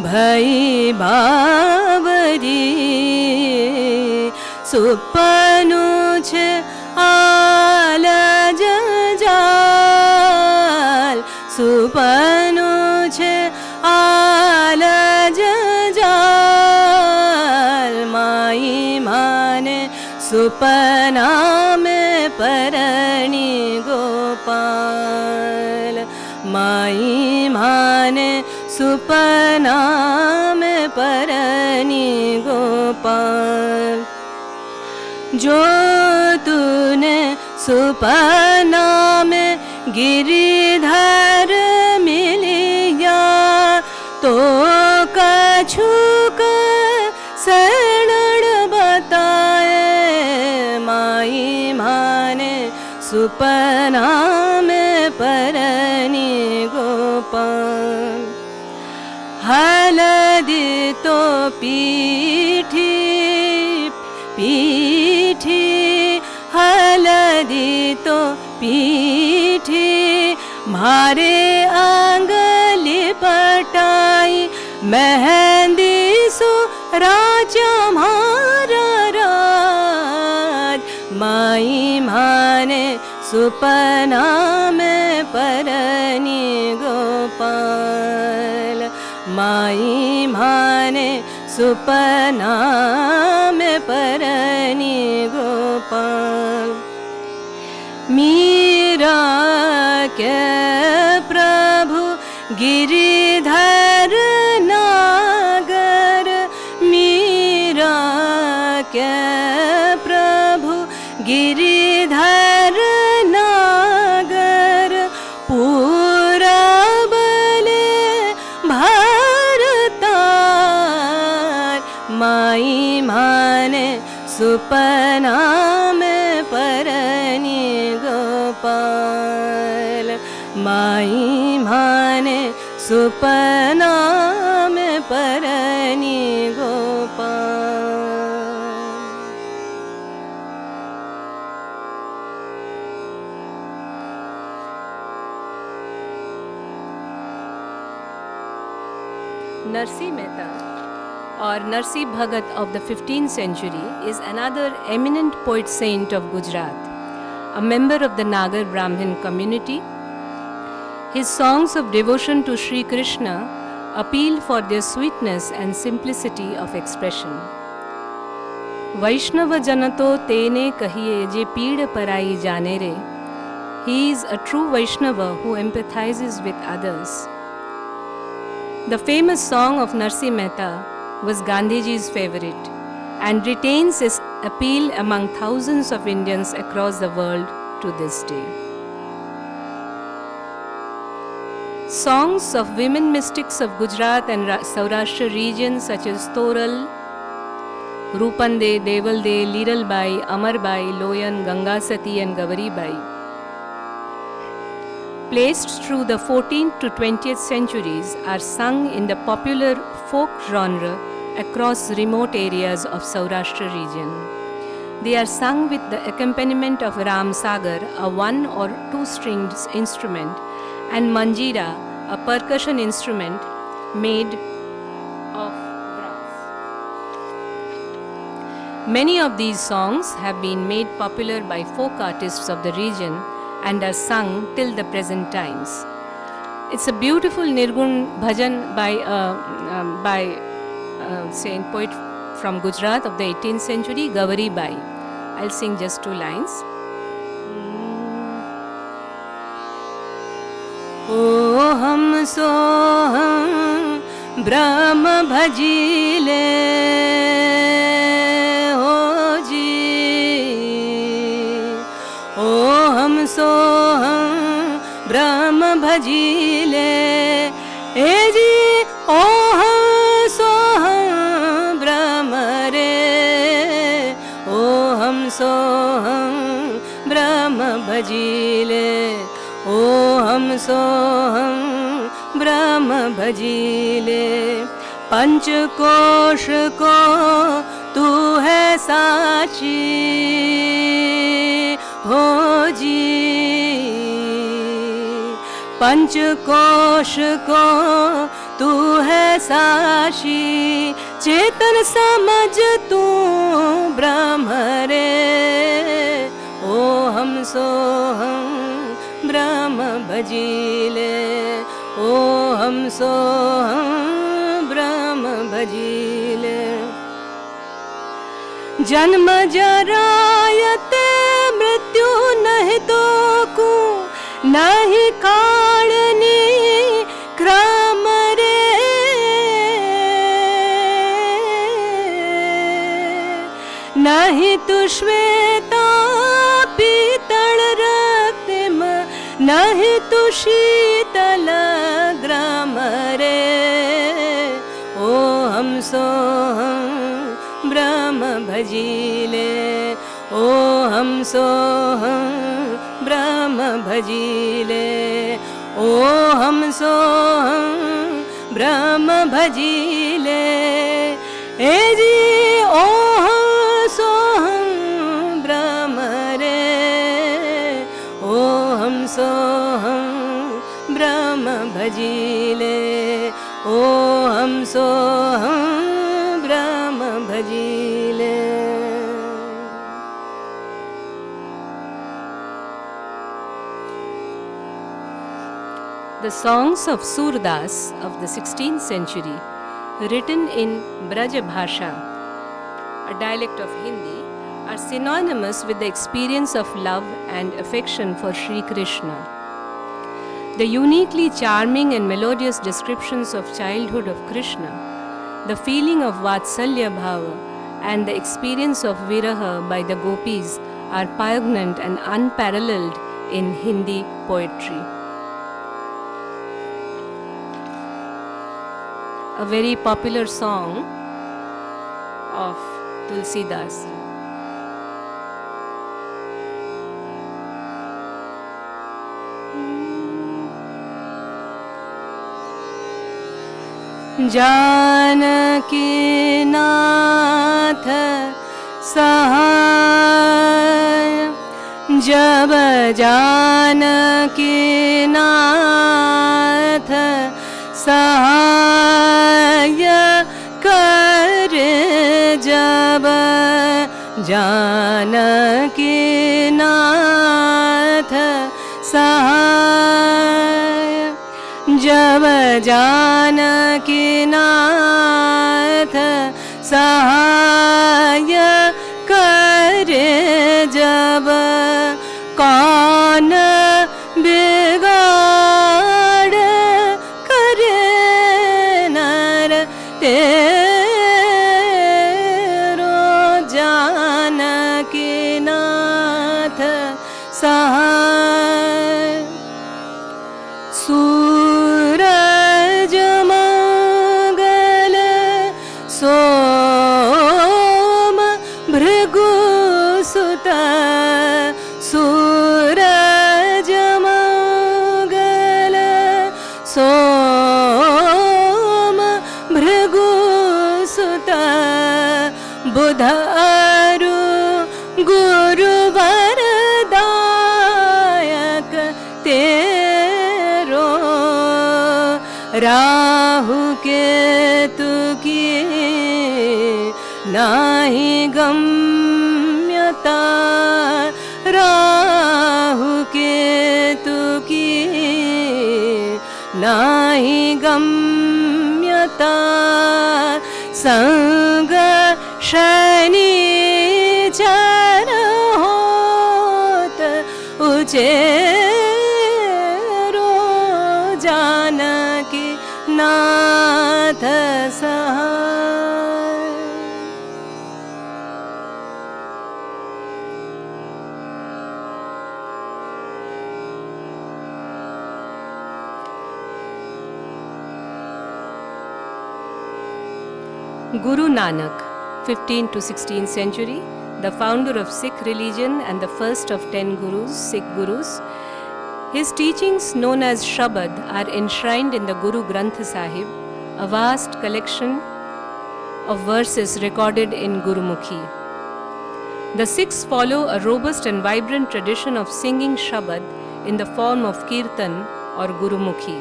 Speaker 1: भई बाबरी सुपनुछ आलज जाल सुपनुछ आलज जाल माई माने सुपना में परणी गोपाल माई माने सुपना में परणी गोपाल जो तूने सुपना में गिरिधर मिल गया तो कछुक शरण बताए माई माने सुपना में परणी गोपाल हलदी तो पीठी पीठी हलदी तो पीठी मारे आंगली पटाई मेहंदी सु राजा मारा राज माई माने सुपना में परणी गोपाल माई माने सुपना में परणी गोपाल मीरा के प्रभु गिरिधर नागर मीरा के प्रभु गिरिधर नागर पूरा बले भारतार माई माने सुपना में परणी गोपाल माई माने सुपना में परणी Gopal Narsi Mehta or Narsi Bhagat of the 15th century is another eminent poet saint of Gujarat, a member of the Nagar Brahmin community. His songs of devotion to Sri Krishna appeal for their sweetness and simplicity of expression. Vaishnava janato tene kahiye je peed parai jane re. He is a true Vaishnava who empathizes with others. The famous song of Narsi Mehta was Gandhiji's favorite and retains its appeal among thousands of Indians across the world to this day. Songs of women mystics of Gujarat and Saurashtra regions such as Toral, Rupande, Devalde, Liralbai, Amarbai, Loyan, Gangasati and Gavaribai, placed through the 14th to 20th centuries, are sung in the popular folk genre across remote areas of Saurashtra region. They are sung with the accompaniment of Ram Sagar, a 1 or 2 stringed instrument, and Manjira, a percussion instrument made of brass. Many of these songs have been made popular by folk artists of the region and are sung till the present times. It's a beautiful nirgun bhajan by a poet from Gujarat of the 18th century, Gavaribai. I'll sing just 2 lines. O hum soham Brahma bhajile ho ji. O hum soham Brahma bhajile e ji. O hum soham Brahma re. O hum soham Brahma bhajile. O hum soham Brahma bhajile. Panch kosh ko tu hai sachi ho ji. Panch kosh ko tu hai sachi. Chetan samajh tu Brahma re. O hum soham Brahma bhajile. O hum soham Brahma bhajile. Janma jarayate mrityu nahi toku nahi kaadni kram re. Nahi tu shveta pital raktim nahi tu shitala gram re. O hum soham Brahma bhajile. O hum soham Brahma bhajile. O hum soham Brahma bhajile. E ji o hum soham Brahma re. O hum soham Brahma bhajile. O hum soham Brahma bhajile. The songs of Surdas of the 16th century, written in Braja Bhasha, a dialect of Hindi, are synonymous with the experience of love and affection for Sri Krishna. The uniquely charming and melodious descriptions of childhood of Krishna, the feeling of Vatsalya Bhava, and the experience of Viraha by the gopis are poignant and unparalleled in Hindi poetry. A very popular song of Tulsidas. Janaki Nath Sahaya Jab Janaki Nath Sahaya Kare Jab Janaki Nath Sahaya Jab Janaki Nath Sahaya Kare Jab Kaun बिगाड़ करे तेरो जानकी नाथ सहाय। सूरज मंगल सोम भृगु सुत, सूरज मंगल सोम भृगु सुत, बुध अरु गुरुवर दायक तेरो। राहु केतु की नाही गम्यता, राहु केतु की नाही गम्यता, संग शनिचर होत उचेरो जानकी नाथ सहाय। Guru Nanak, 15th to 16th century, the founder of Sikh religion and the first of 10 gurus, Sikh gurus. His teachings, known as Shabad, are enshrined in the Guru Granth Sahib, a vast collection of verses recorded in Gurumukhi. The Sikhs follow a robust and vibrant tradition of singing Shabad in the form of Kirtan or Gurumukhi.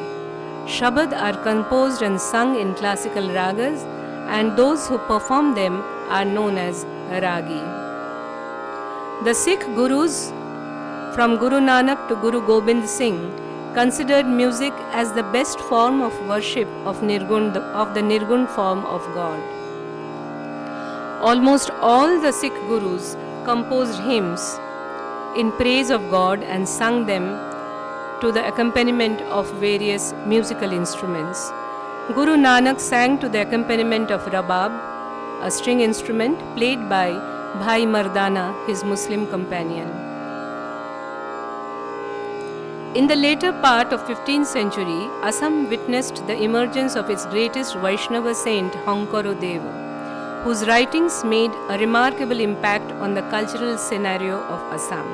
Speaker 1: Shabad are composed and sung in classical ragas, and those who perform them are known as Ragi. The Sikh gurus, from Guru Nanak to Guru Gobind Singh, considered music as the best form of worship of the nirgun form of God. Almost all the Sikh gurus composed hymns in praise of God and sung them to the accompaniment of various musical instruments. Guru Nanak sang to the accompaniment of rabab, a string instrument played by Bhai Mardana, his Muslim companion. In the later part of 15th century, Assam witnessed the emergence of its greatest Vaishnava saint, Honkaro Deva, whose writings made a remarkable impact on the cultural scenario of Assam.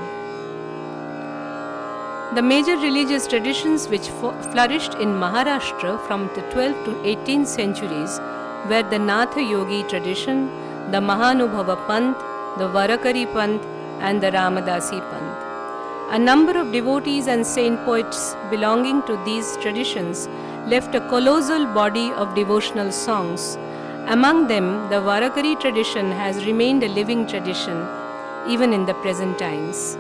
Speaker 1: The major religious traditions which flourished in Maharashtra from the 12th to 18th centuries were the Natha Yogi tradition, the Mahanubhava Panth, the Warkari Panth, and the Ramadasi Panth. A number of devotees and saint poets belonging to these traditions left a colossal body of devotional songs. Among them, the Warkari tradition has remained a living tradition even in the present times.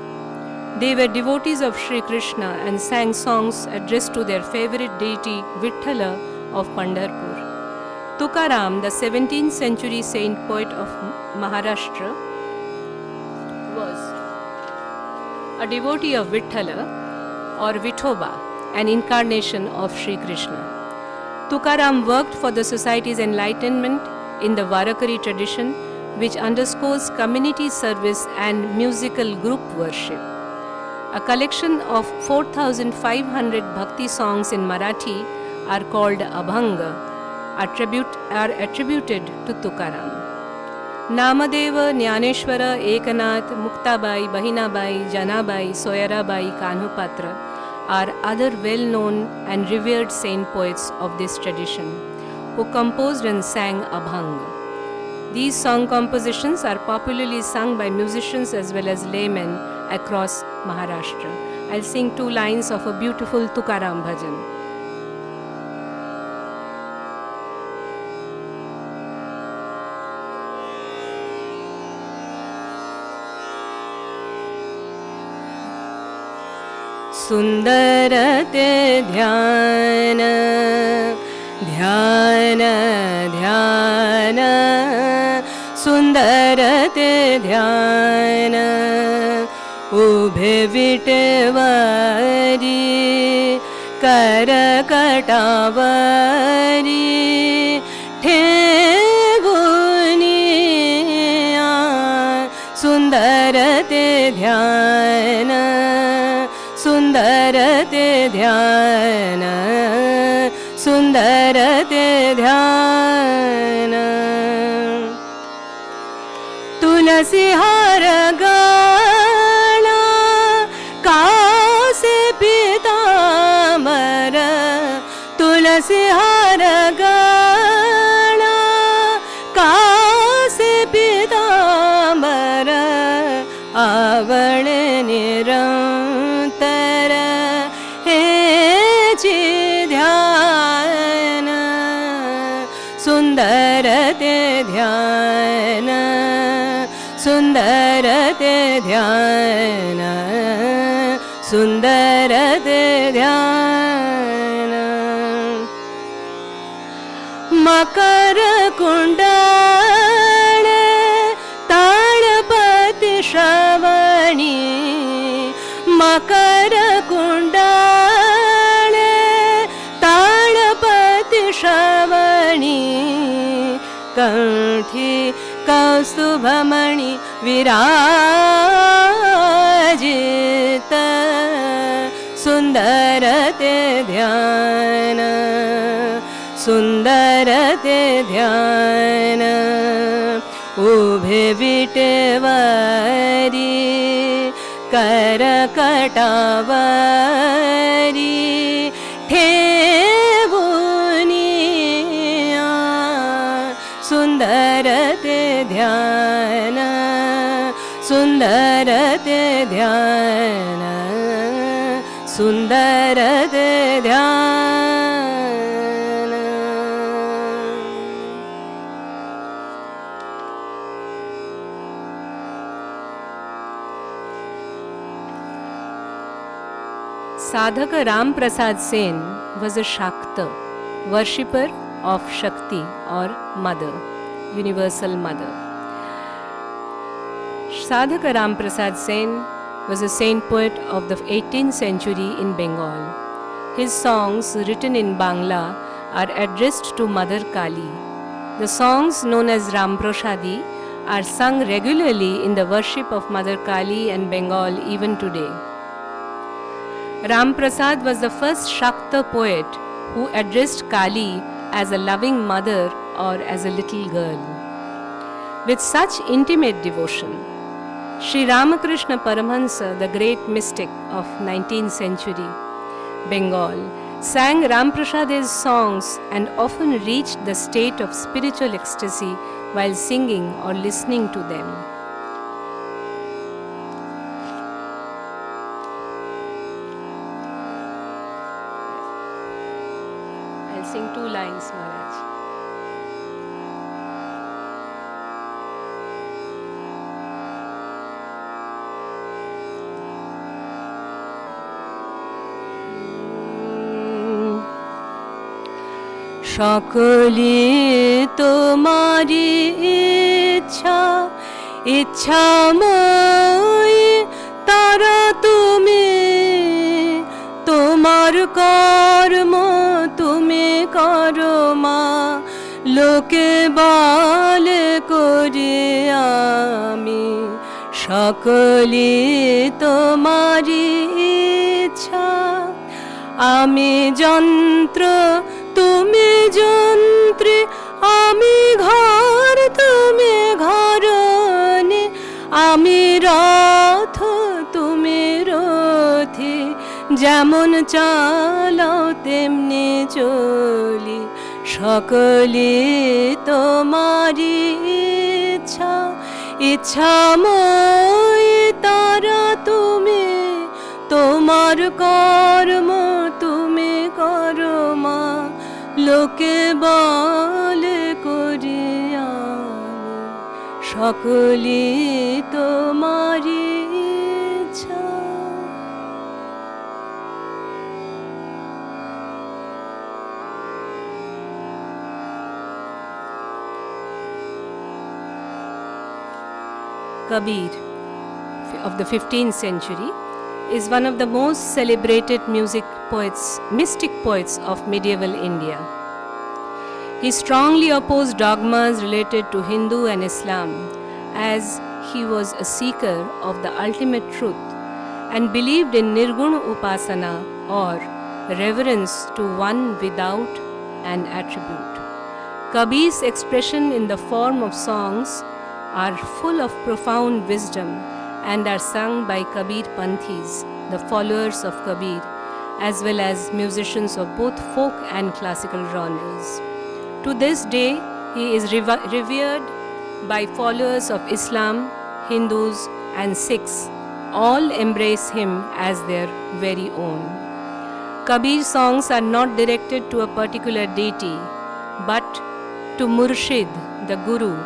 Speaker 1: They were devotees of Sri Krishna and sang songs addressed to their favorite deity Vithala of Pandharpur. Tukaram, the 17th century saint poet of Maharashtra, was a devotee of Vithala or Vithoba, an incarnation of Sri Krishna. Tukaram worked for the society's enlightenment in the Warkari tradition, which underscores community service and musical group worship. A collection of 4,500 bhakti songs in Marathi are called Abhanga, are attributed to Tukaram. Namadeva, Jnaneshwara, Ekanath, Muktabai, Bahinabai, Janabai, Soyarabai, Kanhopatra are other well-known and revered saint poets of this tradition, who composed and sang Abhanga. These song compositions are popularly sung by musicians as well as laymen across Maharashtra. I'll sing 2 lines of a beautiful Tukaram bhajan. Sundarate dhyana, dhyana, dhyana, sundarate dhyana, ubhe vitevari, karakatavari, te dhyana, sundara te dhyana, sundara te dhyana. Tulasi hara gana, kaase pitamara, tulasi hara gana, kaase pitamara, avale nirantara he chidhyana, sundara te dhyana, sundara te dhyana, sundara te dhyana. Makara kundale talapati shravani, makara kundale talapati shravani, kanthi kaustubhamani virajita, sundara te dhyana, sundara te dhyana. Ubhe vitevari karakatavari thevuniya, sundara te dhyana, sundara te dhyana, sundara te dhyana. Sadhaka Ramprasad Sen was a Shakta, worshipper of Shakti or Mother, Universal Mother. Sadhaka Ramprasad Sen was a saint poet of the 18th century in Bengal. His songs, written in Bangla, are addressed to Mother Kali. The songs, known as Ramprasadi, are sung regularly in the worship of Mother Kali and Bengal even today. Ramprasad was the first Shakta poet who addressed Kali as a loving mother or as a little girl. With such intimate devotion, Sri Ramakrishna Paramahansa, the great mystic of 19th century Bengal, sang Ramprasad's songs and often reached the state of spiritual ecstasy while singing or listening to them. I'll sing 2 lines, Maharaj. সকলি তোমারি ইচ্ছা ইচ্ছাময় তারা তুমি তোমার কর্ম তুমি করো মা লোকে বলে করি আমি সকলি তোমারি ইচ্ছা আমি যন্ত্র তুমি যন্ত্রী আমি ঘর তুমি ঘরণী আমি রথ তুমি রথী যেমন চালাও তেমনি চলি সকলি তোমারি ইচ্ছা ইচ্ছাময় তারা তুমি তোমার কর্ম তুমি করো মা লোকে বলে করি আমি সকলি তোমারি ইচ্ছা। Kabir of the 15th century is one of the most celebrated mystic poets of medieval India. He strongly opposed dogmas related to Hindu and Islam, as he was a seeker of the ultimate truth and believed in nirguna upasana, or reverence to one without an attribute. Kabir's expression in the form of songs are full of profound wisdom and are sung by Kabir Panthis, the followers of Kabir, as well as musicians of both folk and classical genres. To this day, he is revered by followers of Islam, Hindus, and Sikhs. All embrace him as their very own. Kabir songs are not directed to a particular deity, but to Murshid, the Guru,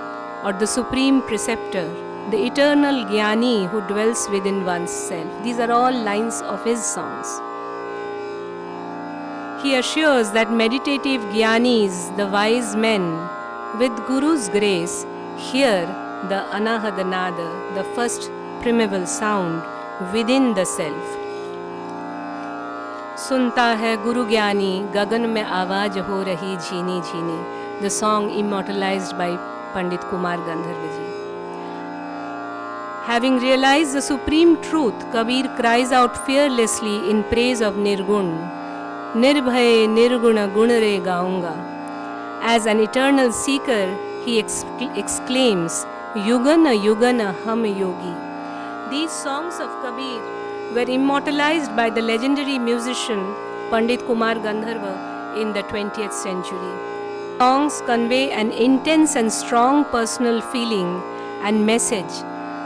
Speaker 1: or the Supreme Preceptor, the eternal Jnani who dwells within one's self. These are all lines of his songs. He assures that meditative Jnanis, the wise men, with Guru's grace, hear the Anahadanada, the first primeval sound within the self. Sunta hai Guru Jnani, gagan mein awaaz ho rahi jhini jhini. The song immortalized by Pandit Kumar Gandharva ji. Having realized the supreme truth, Kabir cries out fearlessly in praise of Nirgun. Nirbhay nirguna gunare gaunga. As an eternal seeker, he exclaims, Yugana Yugana Ham Yogi. These songs of Kabir were immortalized by the legendary musician Pandit Kumar Gandharva in the 20th century. Songs convey an intense and strong personal feeling and message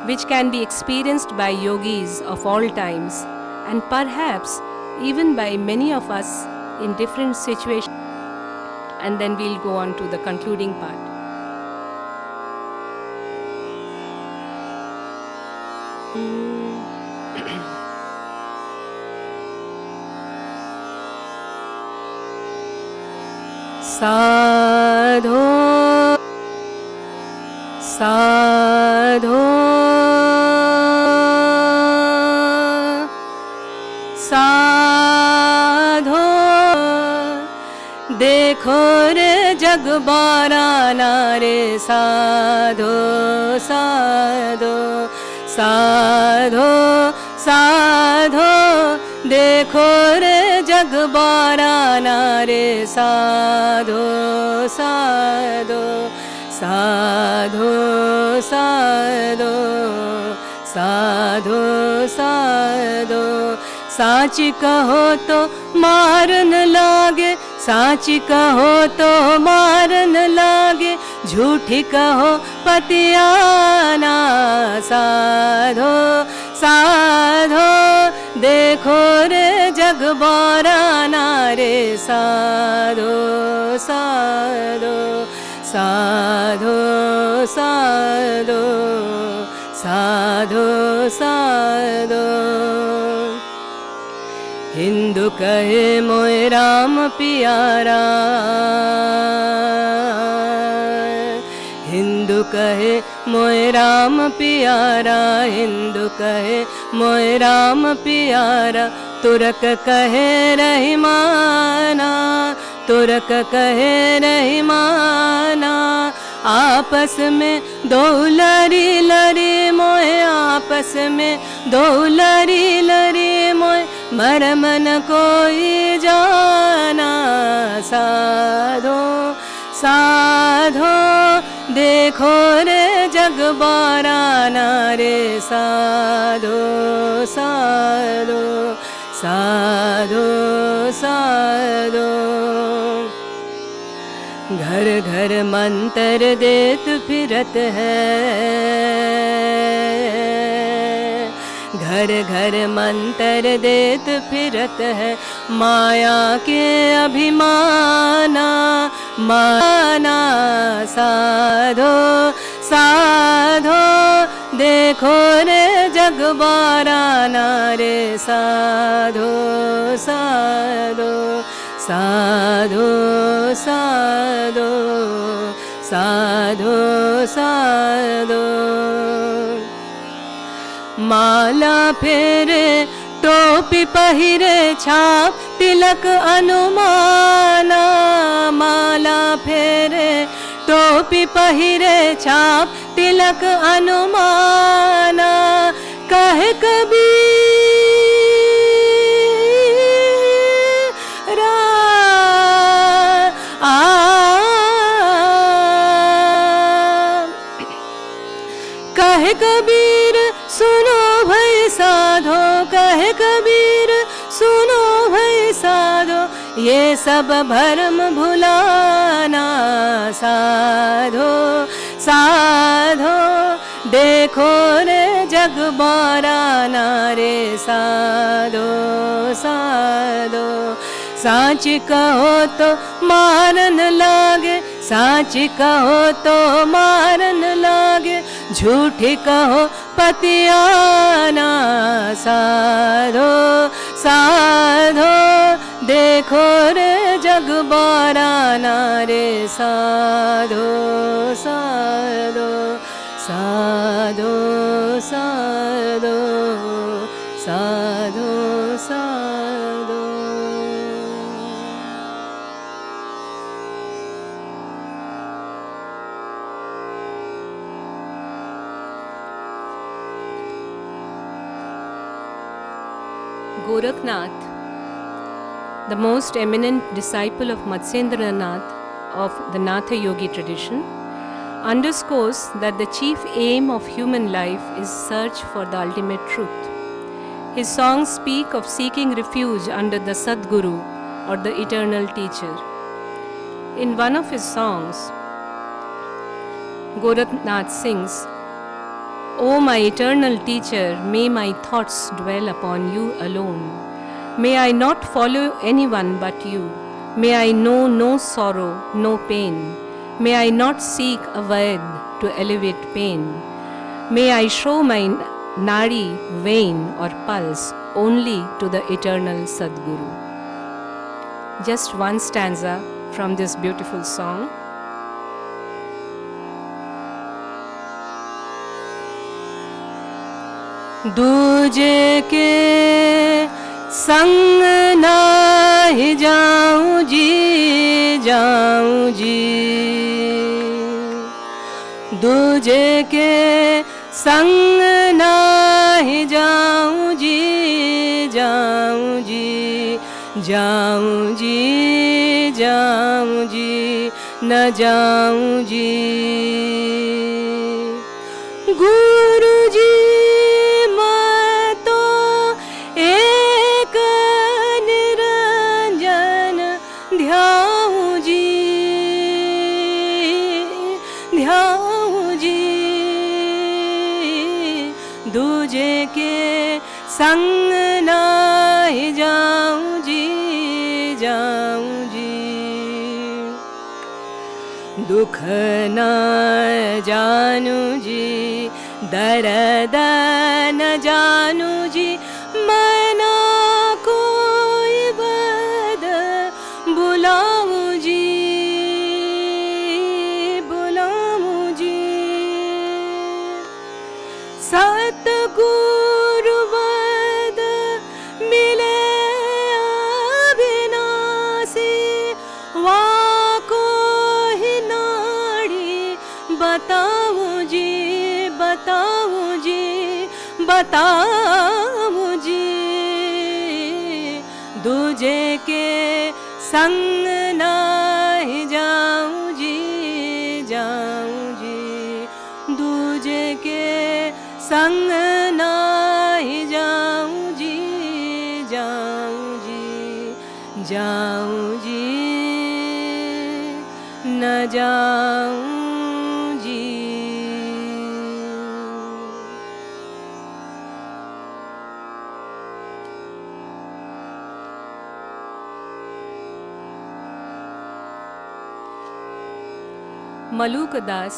Speaker 1: which can be experienced by yogis of all times and perhaps even by many of us in different situations. And then we'll go on to the concluding part. Sadho, sadho, sadho, देखो रे जग बाराना रे साधो साधो साधो साधो देखो रे जग बाराना रे साधो साधो साधो साधो साधो साधो साच कहो तो मारन लागे साच कहो तो मारन लागे झूठी कहो पतियाना साधो साधो देखो रे जग बाराना रे साधो साधो साधो साधो साधो साधो हिंदू कहे मोय राम प्यारा हिंदू कहे मोय राम प्यारा हिंदू कहे मोय राम प्यारा तुरक कहे रहीमाना तुरक कहे रहीमाना आपस में दो लरी लरी मोय आपस में दो लरी लरी मोय मरम न कोई जाना साधो साधो देखो रे जग बाराना रे साधो साधो साधो साधो घर घर मंत्र देत फिरत है घर घर मंत्र देत फिरत है माया के अभिमाना माना साधो साधो देखो रे जग बाराना रे साधो साधो साधो साधो साधो साधो माला फेरे टोपी पहिरे छाप तिलक अनुमाना माला फेरे टोपी पहिरे छाप तिलक अनुमाना, कहे कबीर कहे कबीर सुनो भई साधो, कहे कबीर सुनो भई साधो, ये सब भरम भुलाना साधो साधो, देखो रे जग बाराना रे साधो साधो। साच कहो तो मारन लागे, साच कहो तो मारन लागे, झूठी कहो पतियाना साधो साधो, देखो रे जग बाराना रे साधो साधो साधो साधो साधो साधो। Gorakhnath, the most eminent disciple of Matsyendranath of the Natha Yogi tradition, underscores that the chief aim of human life is search for the ultimate truth. His songs speak of seeking refuge under the Sadguru or the eternal teacher. In one of his songs, Gorakhnath sings, "O my eternal teacher, may my thoughts dwell upon you alone. May I not follow anyone but you. May I know no sorrow, no pain. May I not seek a Ved to alleviate pain. May I show my nadi, vein or pulse only to the eternal Sadguru." Just one stanza from this beautiful song. दूजे के संग नाही जाऊं जी, जाऊं जी, दूजे के संग नाही जाऊं जी, जाऊं जी, जाऊं जी, जाऊं जी, न जाऊं जी। गुरु जी दूजे के संग नाही जाऊं जी, जाऊं जी, दुख न जानू जी, दर्द न जानू जी, मना कोई बद बुलाऊं जी, बुलाऊं जी। सतगुरु वद मिले अविनाशी, वाको ही नाड़ी बताऊं जी, बताऊं जी, बताऊं जी। दूजे के संग नाही जाऊं जी, जाऊं जी, दूजे के संग नाही जाऊं जी, जाऊं जी, जाऊं जी, न जाऊं जी। Maluk Das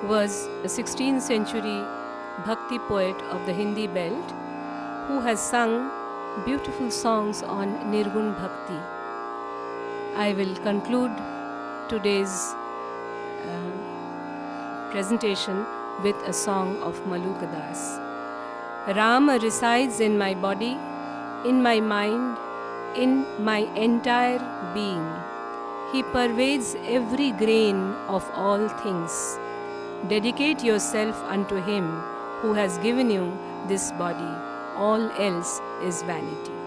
Speaker 1: was a 16th century Bhakti poet of the Hindi belt who has sung beautiful songs on Nirguna Bhakti. I will conclude today's presentation with a song of Maluk Das. Rama resides in my body, in my mind, in my entire being. He pervades every grain of all things. Dedicate yourself unto Him who has given you this body. All else is vanity.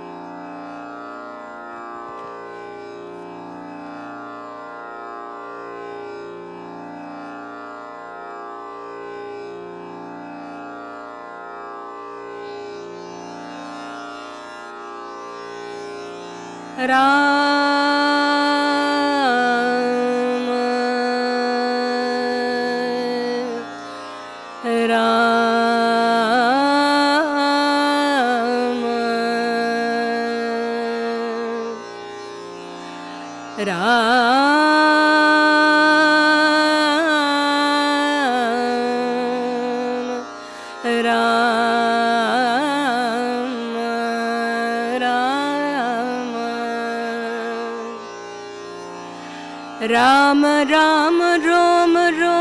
Speaker 1: Ram Ram Rom Rom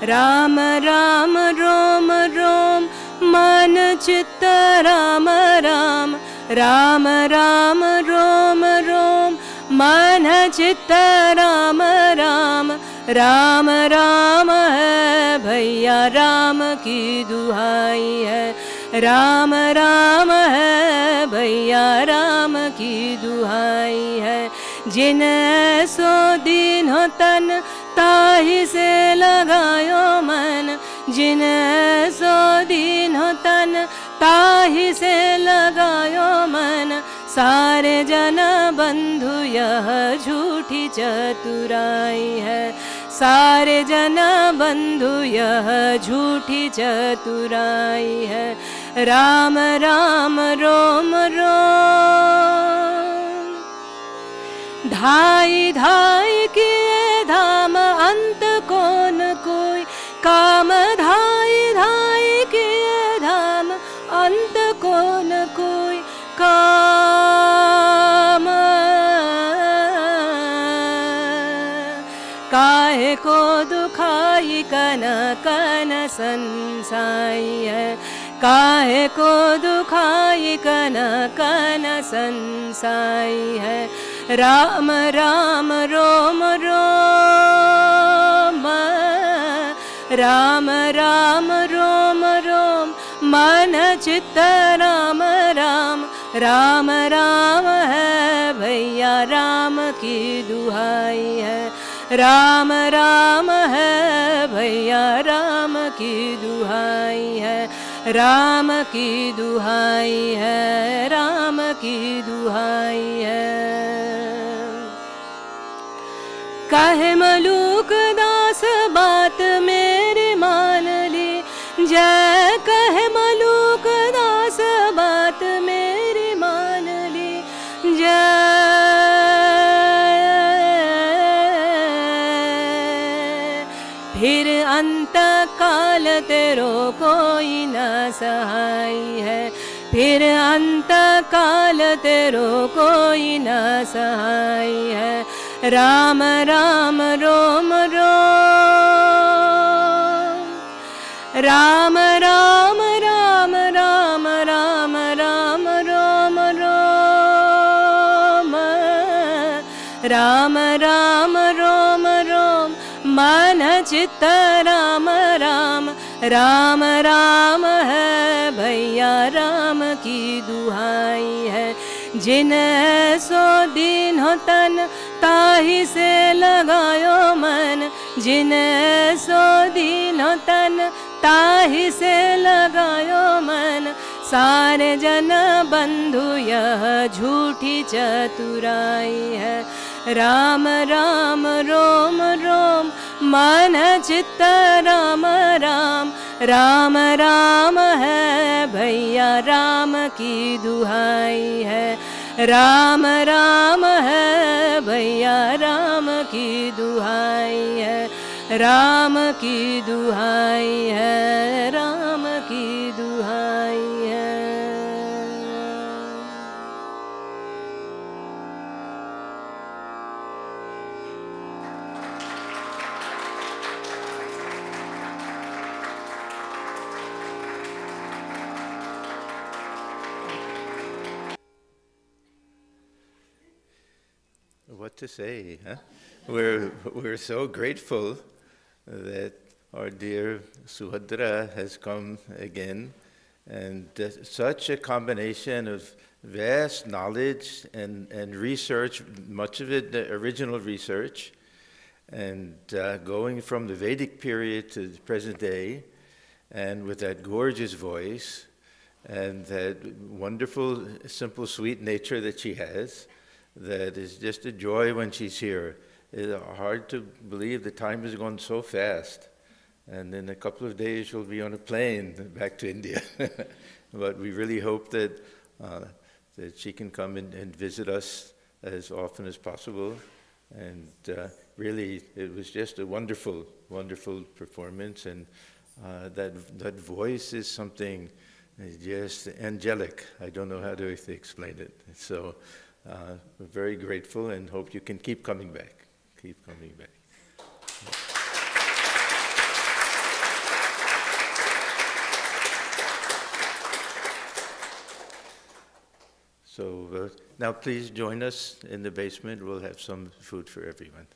Speaker 1: Ram Ram Rom Rom Man Chitta Ram Ram Ram Ram Rom Rom Man Chitta Ram Ram Ram Ram hai भैया राम की दुहाई है राम राम है भैया राम की दुहाई है जिन सो दिन हो तन ताहि से लगायो मन जिन सौ दिन हो तन ताहि से लगायो मन सारे जन बंधु यह झूठी चतुराई है सारे जन बंधु यह झूठी चतुराई है राम राम रोम रोम धाई धाई किए धाम अंत कौन कोई काम धाई धाई किए धाम अंत कौन कोई काम काहे को दुखाई कन कन संसाई है काहे को दुखाई कन कन संसाई है राम राम रोम रोम राम राम रोम रोम मन चित्त राम राम राम राम है भैया राम की दुहाई है राम राम है भैया राम की दुहाई है राम की दुहाई है राम की दुहाई है कहे मलूक दास बात मेरी मान ली जय कहे मलूक दास बात मेरी मान ली जय फिर अंत काल तेरो कोई न सहाय है फिर अंत काल तेरो कोई न सहाय है राम राम रोम रोम राम राम राम राम राम राम रोम रोम राम राम रोम रोम मन चित्त राम राम राम राम है भैया राम की दुहाई है जिन सो दिन हो तन ताहि से लगायो मन जिन सो दिन हो तन ताहि से लगायो मन सारे जन बंधु यह झूठी चतुराई है राम राम रोम रोम मन चित्त राम राम राम राम है भैया राम की दुहाई है राम राम है भैया राम की दुहाई है राम की दुहाई है राम की दुहाई है
Speaker 2: what to say, huh? We're so grateful that our dear Subhadra has come again, and such a combination of vast knowledge and research, much of it the original research, and going from the Vedic period to the present day, and with that gorgeous voice and that wonderful, simple, sweet nature that she has, that is just a joy when she's here. It's hard to believe the time has gone so fast. And in a couple of days she'll be on a plane back to India. But we really hope that she can come and visit us as often as possible. And really, it was just a wonderful, wonderful performance. And that voice is something just angelic. I don't know how to explain it. So we're very grateful and hope you can keep coming back. Keep coming back. So now please join us in the basement. We'll have some food for everyone.